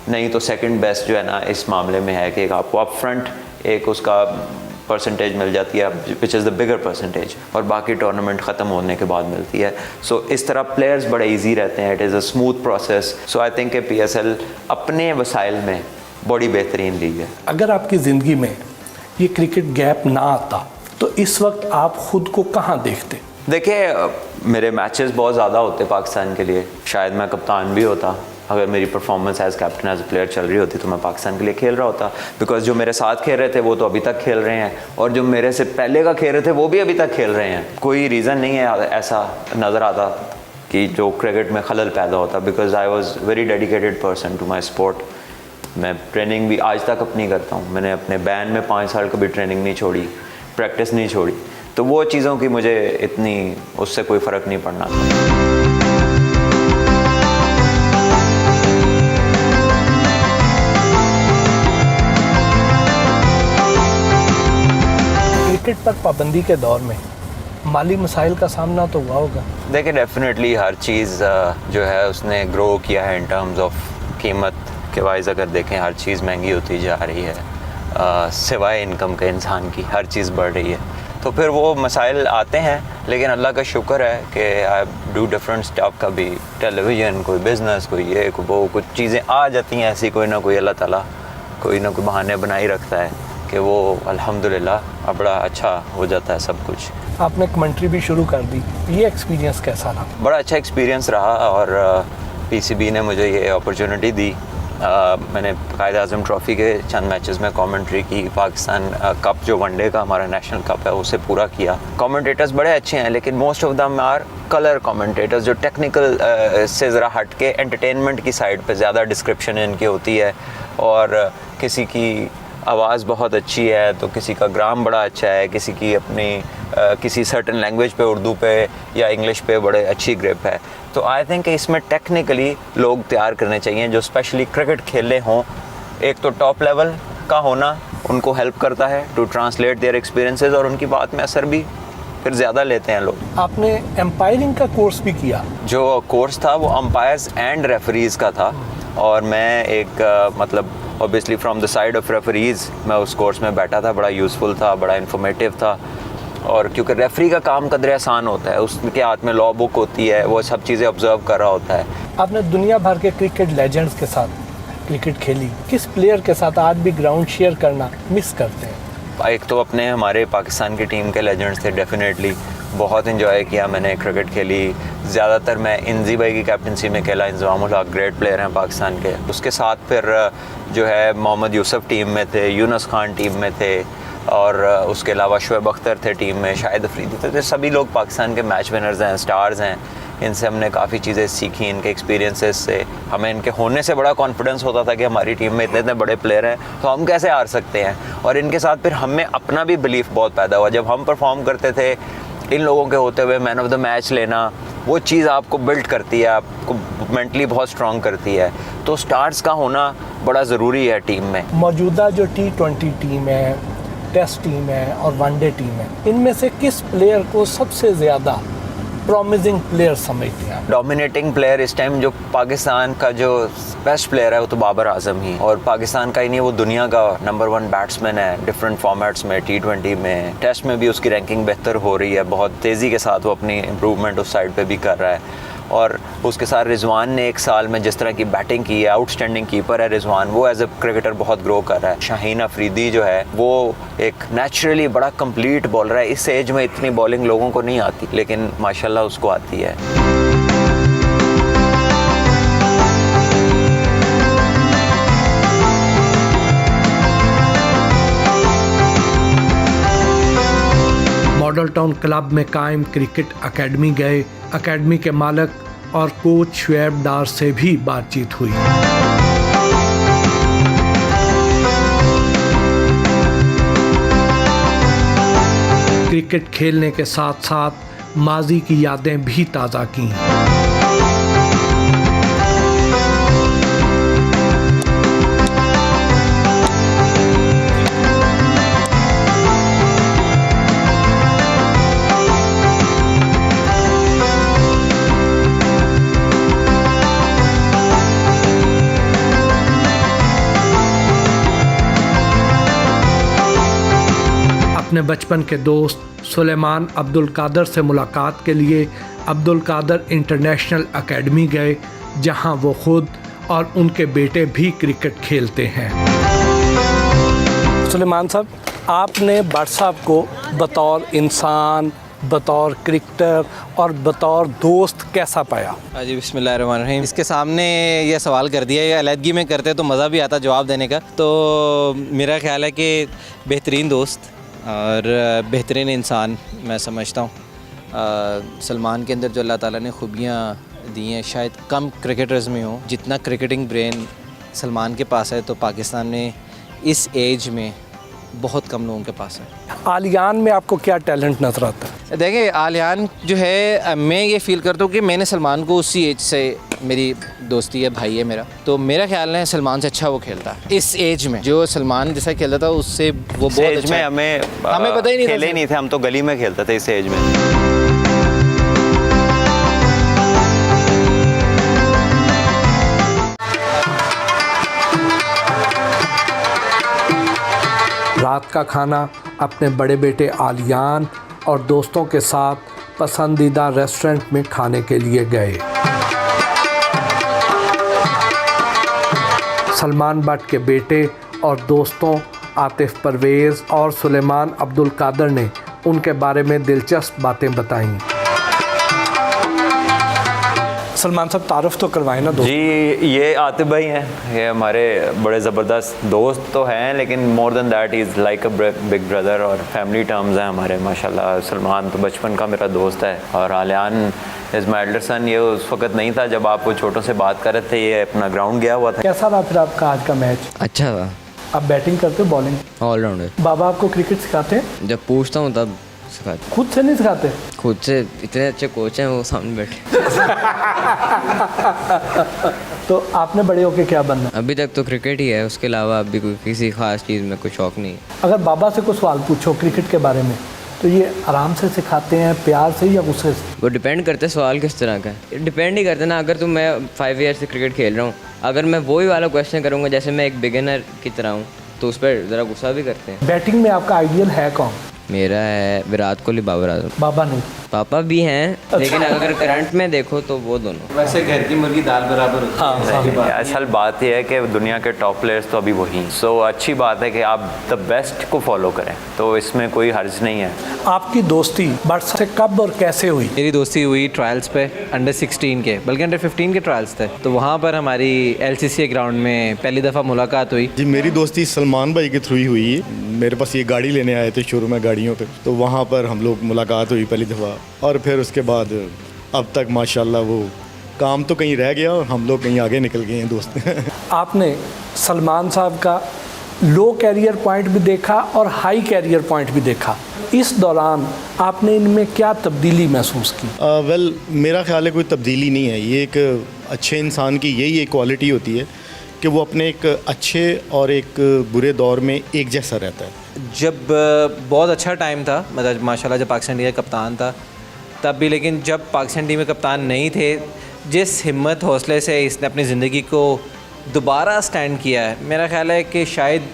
Speaker 2: नहीं तो सेकंड बेस्ट जो है ना इस मामले में है कि आपको अप फ्रंट एक उसका परसेंटेज मिल जाती है which is the bigger percentage, और बाकी टूर्नामेंट ख़त्म होने के बाद मिलती है। सो इस तरह प्लेयर्स बड़े ईजी रहते हैं, it is a smooth process. So I think PSL अपने वसाइल में बड़ी बेहतरीन लीग है।
Speaker 1: अगर आपकी ज़िंदगी में ये क्रिकेट गैप ना आता तो इस वक्त आप खुद को कहाँ देखते?
Speaker 2: देखिए मेरे मैचेस बहुत ज़्यादा होते पाकिस्तान के लिए, शायद मैं कप्तान भी होता। अगर मेरी performance as captain as player चल रही होती तो मैं पाकिस्तान के लिए खेल रहा होता, बिकॉज जो मेरे साथ खेल रहे थे वो तो अभी तक खेल रहे हैं और जो मेरे से पहले का खेल रहे थे वो भी अभी तक खेल रहे हैं। कोई रीज़न नहीं है ऐसा नज़र आता कि जो क्रिकेट में खलल पैदा होता, because I was very dedicated person to my sport. मैं ट्रेनिंग भी आज तक अपनी करता हूँ, मैंने अपने बैन में 5 साल कभी ट्रेनिंग नहीं छोड़ी, प्रैक्टिस नहीं छोड़ी, तो वो चीज़ों की मुझे इतनी उससे कोई फ़र्क नहीं पड़ना था।
Speaker 1: क्रिकेट पर पाबंदी के दौर में माली मसाइल का सामना तो हुआ होगा।
Speaker 2: देखिए डेफिनेटली हर चीज़ जो है उसने ग्रो किया है इन टर्म्स ऑफ कीमत के वाइज। अगर देखें हर चीज़ महंगी होती जा रही है, सिवाय इनकम के इंसान की हर चीज़ बढ़ रही है, तो फिर वो मसाइल आते हैं। लेकिन अल्लाह का शुक्र है कि आई डू डिफरेंट स्टफ, कभी टेलीविज़न, कोई बिज़नेस, कोई ये कोई वो, कुछ चीज़ें आ जाती हैं ऐसी, कोई ना कोई अल्लाह ताला कोई ना कोई बहाने बनाई रखता है कि वो अल्हम्दुलिल्लाह बड़ा अच्छा हो जाता है सब कुछ।
Speaker 1: आपने कमेंट्री भी शुरू कर दी, ये एक्सपीरियंस कैसा रहा?
Speaker 2: बड़ा अच्छा एक्सपीरियंस रहा और पीसीबी ने मुझे ये अपॉर्चुनिटी दी। मैंने कायद आज़म ट्रॉफ़ी के चंद मैचेस में कमेंट्री की, पाकिस्तान कप जो वनडे का हमारा नेशनल कप है उसे पूरा किया। कमेंटेटर्स बड़े अच्छे हैं लेकिन most of them are colour commentators, जो टेक्निकल से ज़रा हट के एंटरटेनमेंट की साइड पे ज़्यादा डिस्क्रिप्शन इनकी होती है। और किसी की आवाज़ बहुत अच्छी है तो किसी का ग्राम बड़ा अच्छा है, किसी की अपनी किसी सर्टन लैंग्वेज पे, उर्दू पे या इंग्लिश पे बड़े अच्छी ग्रिप है। तो आई थिंक इसमें टेक्निकली लोग तैयार करने चाहिए जो स्पेशली क्रिकेट खेले हों। एक तो टॉप लेवल का होना उनको हेल्प करता है टू ट्रांसलेट देयर एक्सपीरियंसेस और उनकी बात में असर भी फिर ज़्यादा लेते हैं लोग।
Speaker 1: आपने एम्पायरिंग का कोर्स भी किया?
Speaker 2: जो कोर्स था वो अंपायर्स एंड रेफरीज़ का था और मैं एक मतलब obviously from the side of referees मैं उस कोर्स में बैठा था। बड़ा यूज़फुल था, बड़ा इन्फॉर्मेटिव था और क्योंकि रेफरी का काम कदरे आसान होता है, उसके हाथ में लॉ बुक होती है, वो सब चीज़ें ऑब्जर्व कर रहा होता है।
Speaker 1: आपने दुनिया भर के क्रिकेट लेजेंड्स के साथ क्रिकेट खेली, किस प्लेयर के साथ आज भी ग्राउंड शेयर करना मिस करते हैं?
Speaker 2: एक तो अपने हमारे पाकिस्तान की टीम के लेजेंड्स थे, डेफिनेटली बहुत इन्जॉय किया मैंने क्रिकेट खेली। ज़्यादातर मैं इंजी भाई की कैप्टनसी में खेला, इंज़माम उल हक ग्रेट प्लेयर हैं पाकिस्तान के। उसके साथ फिर जो है मोहम्मद यूसुफ टीम में थे, यूनुस खान टीम में थे और उसके अलावा शुएब अख्तर थे टीम में, शाहिद अफरीदी थे। तो सभी लोग पाकिस्तान के मैच विनर्स हैं, स्टार्स हैं। इनसे हमने काफ़ी चीज़ें सीखी, इनके एक्सपीरियंसेस से हमें इनके होने से बड़ा कॉन्फिडेंस होता था कि हमारी टीम में इतने इतने बड़े प्लेयर हैं तो हम कैसे हार सकते हैं। और इनके साथ फिर हमें अपना भी बिलीफ बहुत पैदा हुआ। जब हम परफॉर्म करते थे इन लोगों के होते हुए मैन ऑफ द मैच लेना, वो चीज़ आपको बिल्ड करती है, आपको मेंटली बहुत स्ट्रॉन्ग करती है। तो स्टार्स का होना बड़ा ज़रूरी है टीम में।
Speaker 1: मौजूदा जो T20 टीम है, टेस्ट टीम है और वनडे टीम है, इनमें से किस प्लेयर को सबसे ज़्यादा प्रॉमिसिंग प्लेयर समझते हैं?
Speaker 2: डोमिनेटिंग प्लेयर इस टाइम जो पाकिस्तान का जो बेस्ट प्लेयर है वो तो बाबर आजम ही, और पाकिस्तान का ही नहीं वो दुनिया का नंबर 1 बैट्समैन है। डिफरेंट फॉर्मेट्स में, T20 में, टेस्ट में भी उसकी रैंकिंग बेहतर हो रही है। बहुत तेज़ी के साथ वो अपनी इम्प्रूवमेंट उस साइड पे भी कर रहा है। और उसके साथ रिजवान ने एक साल में जिस तरह की बैटिंग की है, आउटस्टैंडिंग कीपर है रिजवान, वो एज ए क्रिकेटर बहुत ग्रो कर रहा है। शाहीन अफरीदी जो है वो एक नेचुरली बड़ा कंप्लीट बॉलर है। इस एज में इतनी बॉलिंग लोगों को नहीं आती लेकिन माशाल्लाह उसको आती है।
Speaker 1: मॉडर्न मिडल टाउन क्लब में कायम क्रिकेट एकेडमी गए। एकेडमी के मालिक और कोच शुएब डार से भी बातचीत हुई। क्रिकेट खेलने के साथ साथ माजी की यादें भी ताज़ा की। अपने बचपन के दोस्त सुलेमान अब्दुल कादर से मुलाकात के लिए अब्दुल कादर इंटरनेशनल एकेडमी गए, जहां वो खुद और उनके बेटे भी क्रिकेट खेलते हैं। सुलेमान साहब, आपने भट्ट साहब को बतौर इंसान, बतौर क्रिकेटर और बतौर दोस्त कैसा पाया?
Speaker 5: जी बिस्मिल्लाहिर्रहमानिर्रहीम। इसके सामने ये सवाल कर दिया, ये अलहदगी में करते तो मज़ा भी आता जवाब देने का। तो मेरा ख्याल है कि बेहतरीन दोस्त और बेहतरीन इंसान मैं समझता हूँ। सलमान के अंदर जो अल्लाह ताला ने खूबियाँ दी हैं, शायद कम क्रिकेटर्स में हो जितना क्रिकेटिंग ब्रेन सलमान के पास है, तो पाकिस्तान में इस एज में बहुत कम लोगों के पास है।
Speaker 1: आलियान में आपको क्या टैलेंट नज़र आता है?
Speaker 5: देखिए, आलियान जो है, मैं ये फ़ील करता हूँ कि मैंने सलमान को उसी एज से, मेरी दोस्ती है, भाई है मेरा, तो मेरा ख्याल है सलमान से अच्छा वो खेलता है इस एज में। जो सलमान जैसा खेलता था उससे वो बहुत
Speaker 2: एज
Speaker 5: अच्छा
Speaker 2: में
Speaker 5: हमें
Speaker 2: पता ही नहीं, खेले ही नहीं थे हम, तो गली में खेलते थे इस एज में।
Speaker 1: रात का खाना अपने बड़े बेटे आलियान और दोस्तों के साथ पसंदीदा रेस्टोरेंट में खाने के लिए गए। सलमान भट्ट के बेटे और दोस्तों आतिफ परवेज़ और सुलेमान अब्दुल कादर ने उनके बारे में दिलचस्प बातें बताईं। सलमान साहब, तारुफ तो करवाएं ना दोस्त।
Speaker 2: जी, ये आतिफ भाई हैं, ये हमारे बड़े ज़बरदस्त दोस्त तो हैं, लेकिन more than that is like a big brother, और फैमिली टर्म्स हैं हमारे माशाल्लाह। सलमान तो बचपन का मेरा दोस्त है, और Aliyan is my elder son. ये उस वक्त नहीं था जब आप वो छोटों से बात कर रहे थे, ये अपना ग्राउंड गया हुआ था।
Speaker 1: कैसा रहा फिर आपका आज का मैच?
Speaker 6: अच्छा था।
Speaker 1: आप बैटिंग करते हो, बॉलिंग?
Speaker 6: ऑलराउंडर।
Speaker 1: बाबा आपको क्रिकेट सिखाते हैं?
Speaker 6: जब पूछता हूँ तब सिखाते।
Speaker 1: खुद से नहीं सिखाते?
Speaker 6: खुद से इतने अच्छे कोच हैं वो सामने बैठे।
Speaker 1: तो आपने बड़े होके क्या बनना?
Speaker 6: अभी तक तो क्रिकेट ही है, उसके अलावा अभी कोई किसी खास चीज़ में कोई शौक़ नहीं है।
Speaker 1: अगर बाबा से कोई सवाल पूछो क्रिकेट के बारे में, तो ये आराम से सिखाते हैं, प्यार से या गुस्से से?
Speaker 6: वो डिपेंड करता है सवाल किस तरह का है, डिपेंड ही करता ना। अगर मैं 5 ईयर से क्रिकेट खेल रहा हूँ, अगर मैं वही वाला क्वेश्चन करूँगा जैसे मैं एक बिगिनर की तरह हूँ, तो उस पर ज़रा गुस्सा भी करते हैं।
Speaker 1: बैटिंग में आपका आइडियल है कौन?
Speaker 6: मेरा है विराट कोहली, बाबर आजम।
Speaker 1: बाबा नहीं?
Speaker 6: पापा भी हैं, लेकिन अगर करंट में देखो तो वो दोनों।
Speaker 5: वैसे घर की मुर्गी दाल बराबर होती है।
Speaker 2: असल बात यह है कि दुनिया के टॉप प्लेयर्स तो अभी वही हैं। सो अच्छी बात है कि आप द बेस्ट को फॉलो करें, तो इसमें कोई हर्ज नहीं है।
Speaker 1: आपकी दोस्ती भट्ट से कब और कैसे हुई?
Speaker 5: मेरी दोस्ती हुई ट्रायल्स पे, अंडर 16 के, बल्कि अंडर 15 के ट्रायल्स थे, तो वहाँ पर हमारी LCC ग्राउंड में पहली दफ़ा मुलाकात हुई।
Speaker 7: जी, मेरी दोस्ती सलमान भाई के थ्रू ही हुई है। मेरे पास ये गाड़ी लेने आए थे शुरू में गाड़ियों पे, तो वहाँ पर हम लोग मुलाकात हुई पहली दफ़ा, और फिर उसके बाद अब तक माशाल्लाह वो काम तो कहीं रह गया और हम लोग कहीं आगे निकल गए हैं दोस्त।
Speaker 1: आपने सलमान साहब का लो कैरियर पॉइंट भी देखा और हाई कैरियर पॉइंट भी देखा, इस दौरान आपने इनमें क्या तब्दीली महसूस की?
Speaker 7: वेल, मेरा ख्याल है कोई तब्दीली नहीं है। ये एक अच्छे इंसान की यही एक क्वालिटी होती है कि वो अपने एक अच्छे और एक बुरे दौर में एक जैसा रहता है।
Speaker 5: जब बहुत अच्छा टाइम था, मतलब माशाल्लाह जब पाकिस्तान टीम का कप्तान था तब भी, लेकिन जब पाकिस्तान टीम में कप्तान नहीं थे, जिस हिम्मत हौसले से इसने अपनी ज़िंदगी को दोबारा स्टैंड किया है, मेरा ख्याल है कि शायद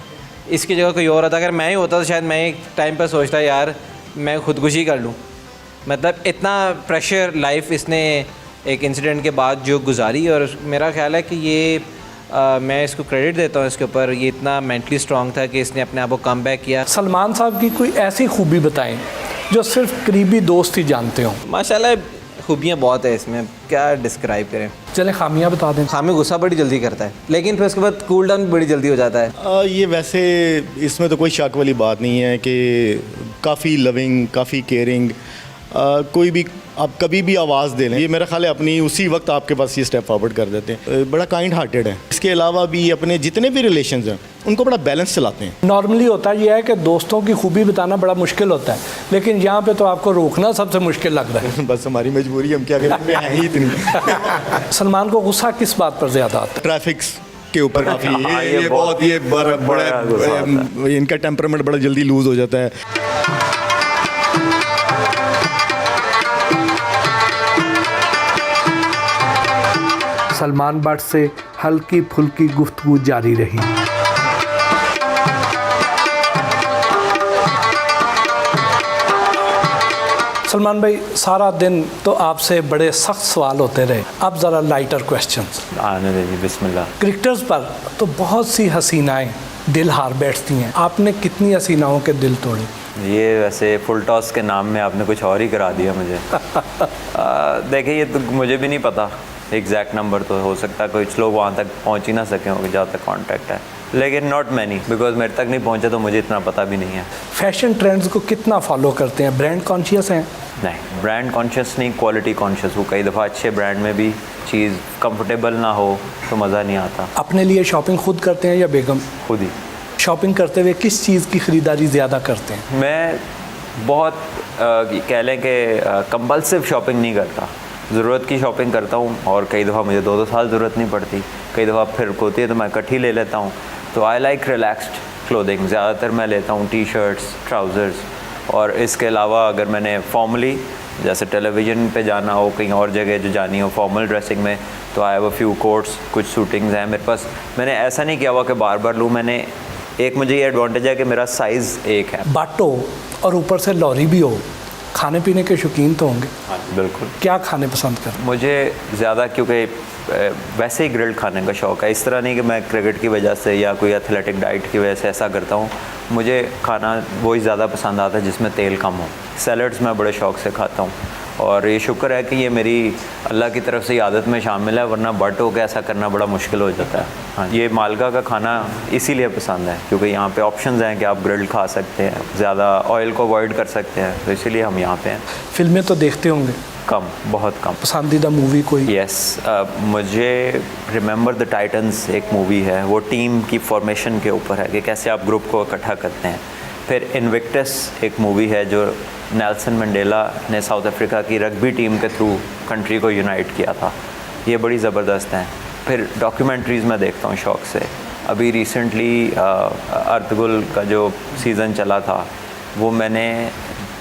Speaker 5: इसकी जगह कोई और होता। अगर मैं ही होता तो शायद मैं एक टाइम पर सोचता यार मैं ख़ुदकुशी कर लूँ। मतलब इतना प्रेशर लाइफ इसने एक इंसिडेंट के बाद जो गुजारी, और मेरा ख्याल है कि ये मैं इसको क्रेडिट देता हूँ इसके ऊपर, ये इतना मेंटली स्ट्रॉन्ग था कि इसने अपने आप को कम बैक किया।
Speaker 1: सलमान साहब की कोई ऐसी खूबी बताएं जो सिर्फ करीबी दोस्त ही जानते हों।
Speaker 5: माशाल्लाह खूबियाँ बहुत है इसमें, क्या डिस्क्राइब करें।
Speaker 1: चलें खामियां बता दें।
Speaker 5: खामी, गुस्सा बड़ी जल्दी करता है, लेकिन फिर उसके बाद कूल डाउन बड़ी जल्दी हो जाता है।
Speaker 7: ये वैसे इसमें तो कोई शक वाली बात नहीं है कि काफ़ी लविंग, काफ़ी केयरिंग। कोई भी आप कभी भी आवाज़ दे लें, ये मेरा ख्याल है अपनी उसी वक्त आपके पास ये स्टेप फॉरवर्ड कर देते हैं। बड़ा काइंड हार्टेड है। इसके अलावा भी अपने जितने भी रिलेशंस हैं उनको बड़ा बैलेंस चलाते हैं।
Speaker 1: नॉर्मली होता ये है कि दोस्तों की खूबी बताना बड़ा मुश्किल होता है, लेकिन यहाँ पे तो आपको रोकना सबसे मुश्किल लग रहा है।
Speaker 7: बस हमारी मजबूरी, हम क्या करें, है ही इतनी।
Speaker 1: सलमान को गुस्सा किस बात पर ज़्यादा आता है?
Speaker 7: ट्रैफिक्स के ऊपर काफ़ी
Speaker 2: हाँ,
Speaker 7: ये बहुत ये
Speaker 2: बड़ा गुस्सा आता
Speaker 7: बड़ा इनका टेम्परामेंट बड़ा जल्दी लूज़ हो जाता है।
Speaker 1: सलमान भट्ट से हल्की फुल्की गुफ्तगू जारी रही। सलमान भाई, सारा दिन तो आपसे बड़े सख्त सवाल होते रहे, अब ज़रा लाइटर क्वेश्चंस।
Speaker 2: आने दीजिए, बिस्मिल्लाह।
Speaker 1: क्रिकेटर्स पर तो बहुत सी हसीनाएं दिल हार बैठती हैं, आपने कितनी हसीनाओं के दिल तोड़े?
Speaker 2: ये वैसे फुल टॉस के नाम में आपने कुछ और ही करा दिया मुझे। देखिए, ये तो मुझे भी नहीं पता एग्जैक्ट नंबर, तो हो सकता है कुछ लोग वहाँ तक पहुँच ही ना सके होंगे जहाँ तक कॉन्टैक्ट है, लेकिन नॉट मैनी, बिकॉज मेरे तक नहीं पहुँचे तो मुझे इतना पता भी नहीं है।
Speaker 1: फैशन ट्रेंड्स को कितना फॉलो करते हैं? ब्रांड कॉन्शियस हैं?
Speaker 2: नहीं, ब्रांड कॉन्शियस नहीं, क्वालिटी कॉन्शियस हूँ। कई दफ़ा अच्छे ब्रांड में भी चीज़ कंफर्टेबल ना हो तो मज़ा नहीं आता।
Speaker 1: अपने लिए शॉपिंग खुद करते हैं या बेगम?
Speaker 2: खुद ही।
Speaker 1: शॉपिंग करते हुए किस चीज़ की ख़रीदारी ज़्यादा करते हैं?
Speaker 2: मैं बहुत कह लें कि कंपल्सिव शॉपिंग नहीं करता, ज़रूरत की शॉपिंग करता हूँ, और कई दफ़ा मुझे 2-2 साल ज़रूरत नहीं पड़ती, कई दफ़ा फिर होती है तो मैं इकट्ठी ले लेता हूँ। तो आई लाइक रिलैक्स्ड क्लोथिंग, ज़्यादातर मैं लेता हूँ टी शर्ट्स, ट्राउज़र्स, और इसके अलावा अगर मैंने फॉर्मली जैसे टेलीविज़न पे जाना हो, कहीं और जगह जो जानी हो फॉर्मल ड्रेसिंग में, तो I have a few quotes, कुछ सूटिंग्स हैं मेरे पास। मैंने ऐसा नहीं किया हुआ कि बार बार लूँ, मैंने एक मुझे ये एडवांटेज है कि मेरा साइज़ एक है।
Speaker 1: बाटो और ऊपर से लॉरी भी हो, खाने पीने के शौकीन तो होंगे?
Speaker 2: हाँ बिल्कुल।
Speaker 1: क्या खाने पसंद करते?
Speaker 2: मुझे ज़्यादा क्योंकि वैसे ही ग्रिल्ड खाने का शौक़ है, इस तरह नहीं कि मैं क्रिकेट की वजह से या कोई एथलेटिक डाइट की वजह से ऐसा करता हूँ। मुझे खाना वही ज़्यादा पसंद आता है जिसमें तेल कम हो। सैलड्स मैं बड़े शौक़ से खाता हूँ, और ये शुक्र है कि ये मेरी अल्लाह की तरफ से आदत में शामिल है, वरना बट हो के ऐसा करना बड़ा मुश्किल हो जाता है। हाँ, ये मालगा का खाना इसीलिए पसंद है क्योंकि यहाँ पे ऑप्शंस हैं कि आप ग्रिल्ड खा सकते हैं, ज़्यादा ऑयल को अवॉइड कर सकते हैं, तो इसीलिए हम यहाँ पे हैं।
Speaker 1: फिल्में तो देखते होंगे?
Speaker 2: कम, बहुत कम।
Speaker 1: पसंदीदा मूवी कोई?
Speaker 2: यस, मुझे रिमेंबर द टाइटन्स एक मूवी है, वो टीम की फॉर्मेशन के ऊपर है कि कैसे आप ग्रुप को इकट्ठा करते हैं। फिर इनविक्टस एक मूवी है जो नेल्सन मंडेला ने साउथ अफ्रीका की रग्बी टीम के थ्रू कंट्री को यूनाइट किया था, ये बड़ी ज़बरदस्त हैं। फिर डॉक्यूमेंट्रीज़ मैं देखता हूँ शौक़ से। अभी रिसेंटली अर्तुगरुल का जो सीज़न चला था वो मैंने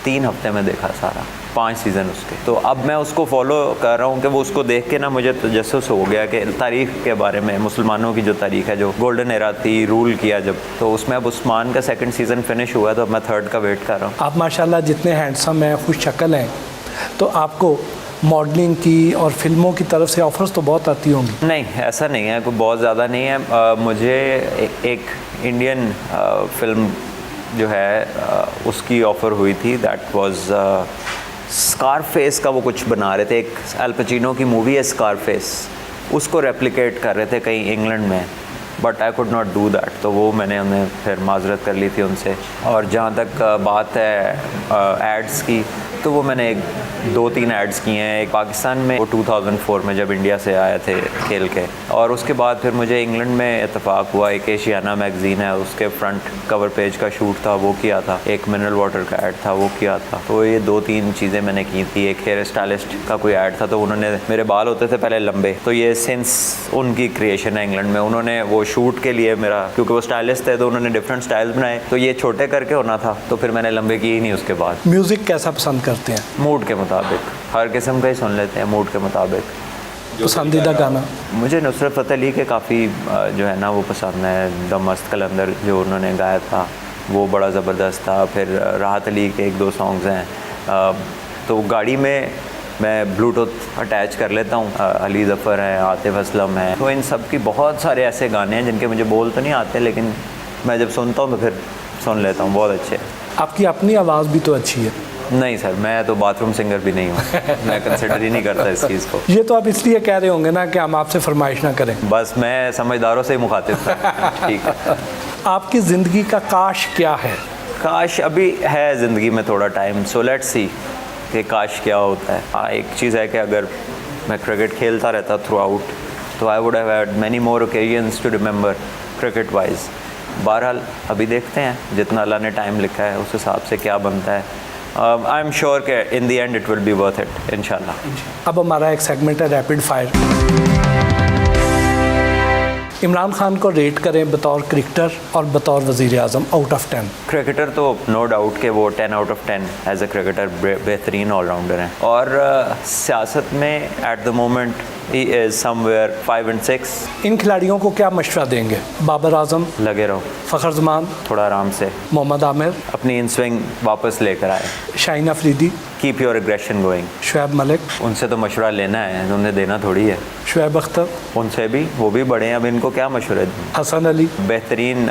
Speaker 2: 3 हफ्ते में देखा सारा, 5 सीज़न उसके। तो अब मैं उसको फॉलो कर रहा हूँ कि वो उसको देख के ना मुझे तजस्सुस हो गया कि तारीख़ के बारे में, मुसलमानों की जो तारीख़ है, जो गोल्डन एरा थी, रूल किया जब, तो उसमें अब उस्मान का 2nd सीज़न फिनिश हुआ, तो मैं 3rd का वेट कर रहा हूँ।
Speaker 1: आप माशाल्लाह जितने हैंडसम हैं, खुश शक्ल हैं, तो आपको मॉडलिंग की और फिल्मों की तरफ से ऑफ़र्स तो बहुत आती होंगी?
Speaker 2: नहीं, ऐसा नहीं है, कोई बहुत ज़्यादा नहीं है। मुझे एक इंडियन फिल्म जो है उसकी ऑफ़र हुई थी, दैट वाज स्कारफेस का, वो कुछ बना रहे थे, एक अल पचिनो की मूवी है स्कारफेस, उसको रेप्लिकेट कर रहे थे कहीं इंग्लैंड में, but I could not do that, तो वो मैंने उन्हें फिर माजरत कर ली थी उनसे। और जहाँ तक बात है एड्स की, तो वो मैंने 2-3 एड्स किए हैं। एक पाकिस्तान में, वो 2004 में जब इंडिया से आए थे खेल के, और उसके बाद फिर मुझे इंग्लैंड में इत्तेफाक हुआ, एक एशियाना मैगज़ीन है, उसके फ्रंट कवर पेज का शूट था, वो किया था। एक मिनरल वाटर का ऐड था, वो किया था। तो ये 2-3 चीज़ें मैंने की थी। एक हेयर स्टाइलिस्ट का कोई ऐड था, तो उन्होंने, मेरे बाल होते थे पहले लंबे, तो ये सिंस उनकी क्रिएशन है इंग्लैंड में, उन्होंने वो शूट के लिए मेरा, क्योंकि वो स्टाइलिस्ट थे तो उन्होंने डिफरेंट स्टाइल्स बनाए, तो ये छोटे करके होना था, तो फिर मैंने लंबे किए ही नहीं उसके बाद।
Speaker 1: म्यूज़िक कैसा पसंद करते हैं?
Speaker 2: मूड के मुताबिक, हर किस्म का ही सुन लेते हैं, मूड के मुताबिक।
Speaker 1: पसंदीदा गाना?
Speaker 2: मुझे नुसरत फ़तेह अली के काफ़ी जो है ना वो पसंद है। द मस्त कलंदर जो उन्होंने गाया था वो बड़ा ज़बरदस्त था। फिर राहत अली के 1-2 सॉन्ग्स हैं। तो गाड़ी में मैं ब्लूटूथ अटैच कर लेता हूँ। अली ज़फ़र है, आतिफ़ असलम है, तो इन सब की बहुत सारे ऐसे गाने हैं जिनके मुझे बोल तो नहीं आते, लेकिन मैं जब सुनता हूँ तो फिर सुन लेता हूँ, बहुत अच्छे।
Speaker 1: आपकी अपनी आवाज़ भी तो अच्छी है।
Speaker 2: नहीं सर, मैं तो बाथरूम सिंगर भी नहीं हूँ। मैं कंसिडर ही नहीं करता इस चीज़ को।
Speaker 1: ये तो आप इसलिए कह रहे होंगे ना कि हम आपसे फरमाइश ना करें।
Speaker 2: बस मैं समझदारों से ही मुखातिब था। ठीक है।
Speaker 1: आपकी ज़िंदगी का काश क्या है?
Speaker 2: काश अभी है ज़िंदगी में थोड़ा टाइम, सो लेट्स सी कि काश क्या होता है। हाँ, एक चीज़ है कि अगर मैं क्रिकेट खेलता रहता थ्रू आउट तो I would have had many more occasions to remember cricket wise. बहरहाल अभी देखते हैं, जितना अल्लाह ने टाइम लिखा है उस हिसाब से क्या बनता है। आई एम श्योर कि in the end it will be worth it इंशाल्लाह।
Speaker 1: अब हमारा एक सेगमेंट है रैपिड फायर। इमरान खान को रेट करें बतौर क्रिकेटर और बतौर वज़ीर आज़म आउट ऑफ 10।
Speaker 2: क्रिकेटर तो नो डाउट के वो 10 out of 10 as a cricketer बेहतरीन ऑलराउंडर हैं, और सियासत में एट द मोमेंट ही इज़ समवेयर 5 and 6।
Speaker 1: इन खिलाड़ियों को क्या मशवरा देंगे? बाबर आजम,
Speaker 2: लगे रहो,
Speaker 1: फ़खर जमान,
Speaker 2: थोड़ा आराम से,
Speaker 1: मोहम्मद आमिर,
Speaker 2: अपनी इन स्विंग वापस लेकर आए,
Speaker 1: Shaheen Afridi,
Speaker 2: keep your aggression going.
Speaker 1: Shoaib Malik,
Speaker 2: उनसे तो मशवरा लेना है, उन्हें देना थोड़ी है।
Speaker 1: शुएब अख्तर,
Speaker 2: उनसे भी, वो भी बड़े हैं, अब इनको क्या मशवरे दें।
Speaker 1: हसन अली,
Speaker 2: बेहतरीन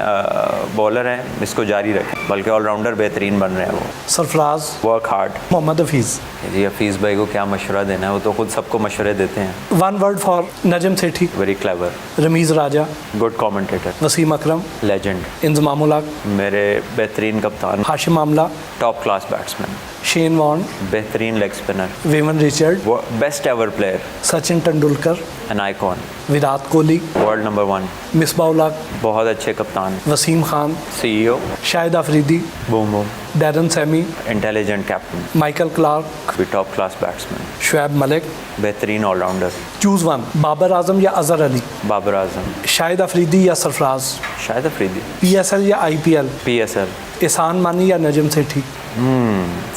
Speaker 2: बॉलर हैं, इसको जारी रखें, बल्कि ऑलराउंडर बेहतरीन बन रहे हैं वो।
Speaker 1: Sarfaraz,
Speaker 2: work hard.
Speaker 1: मोहम्मद हफीज़।
Speaker 2: जी हफीज़ भाई को क्या मशवरा देना है, वो तो खुद सबको मशवरे देते हैं।
Speaker 1: One word for Najam Sethi,
Speaker 2: very clever,
Speaker 1: Rameez Raja,
Speaker 2: good commentator,
Speaker 1: Wasim Akram,
Speaker 2: legend,
Speaker 1: Inzamamul Haq,
Speaker 2: मेरे बेहतरीन कप्तान,
Speaker 1: Hashim Amla,
Speaker 2: top class batsman,
Speaker 1: Shane Warne,
Speaker 2: बेहतरीन leg spinner,
Speaker 1: Vivian Richard,
Speaker 2: best ever player,
Speaker 1: Sachin Tendulkar,
Speaker 2: an icon,
Speaker 1: Virat Kohli,
Speaker 2: world number 1,
Speaker 1: Misbahul Haq,
Speaker 2: बहुत अच्छे कप्तान,
Speaker 1: Wasim Khan,
Speaker 2: CEO,
Speaker 1: Shahid Afridi,
Speaker 2: boom boom,
Speaker 1: Darren Sammy,
Speaker 2: intelligent captain,
Speaker 1: Michael Clarke,
Speaker 2: भी top class batsman,
Speaker 1: Shoaib Malik.
Speaker 2: बेहतरीन allrounder,
Speaker 1: choose one, Babar Azam या अजहर अली,
Speaker 2: बाबर आजम,
Speaker 1: शाहिद अफरीदी या सरफराज,
Speaker 2: शाहिद अफरीदी,
Speaker 1: PSL या IPL,
Speaker 2: PSL,
Speaker 1: एहसान मानी या नजम सेठी,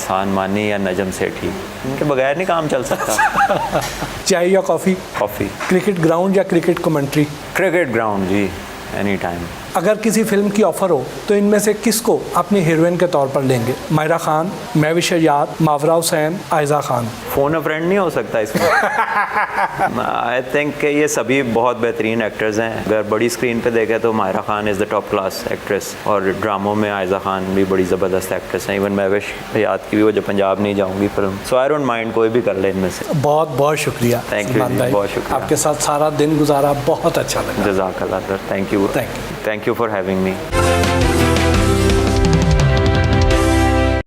Speaker 2: सान मानी या नजम सेठी, इनके बगैर नहीं काम चल सकता।
Speaker 1: चाय या कॉफ़ी,
Speaker 2: कॉफ़ी,
Speaker 1: क्रिकेट ग्राउंड या क्रिकेट कमेंट्री।
Speaker 2: क्रिकेट ग्राउंड जी, एनी टाइम।
Speaker 1: अगर किसी फिल्म की ऑफ़र हो तो इनमें से किसको अपनी हीरोइन के तौर पर लेंगे? मायरा खान, महविश याद, Mawra Hussain, Ayeza Khan.
Speaker 2: Phone a friend नहीं हो सकता इसमें। आई थिंक ये सभी बहुत बेहतरीन एक्टर्स हैं। अगर बड़ी स्क्रीन पे देखें तो Mayra Khan is the top class actress, और ड्रामों में आयज़ा खान भी बड़ी ज़बरदस्त एक्ट्रेस हैं। इवन महविश याद की भी, वो जो पंजाब नहीं जाऊँगी film, so I don't mind, कोई भी कर ले इनमें से।
Speaker 1: बहुत बहुत शुक्रिया
Speaker 2: Thank you
Speaker 1: सलमान
Speaker 2: जी,
Speaker 1: भाई,
Speaker 2: बहुत शुक्रिया।
Speaker 1: आपके साथ सारा दिन गुजारा, बहुत अच्छा लगा।
Speaker 2: जज़ाकल्लाह sir, thank you,
Speaker 1: Thank you.
Speaker 2: Thank you for having me.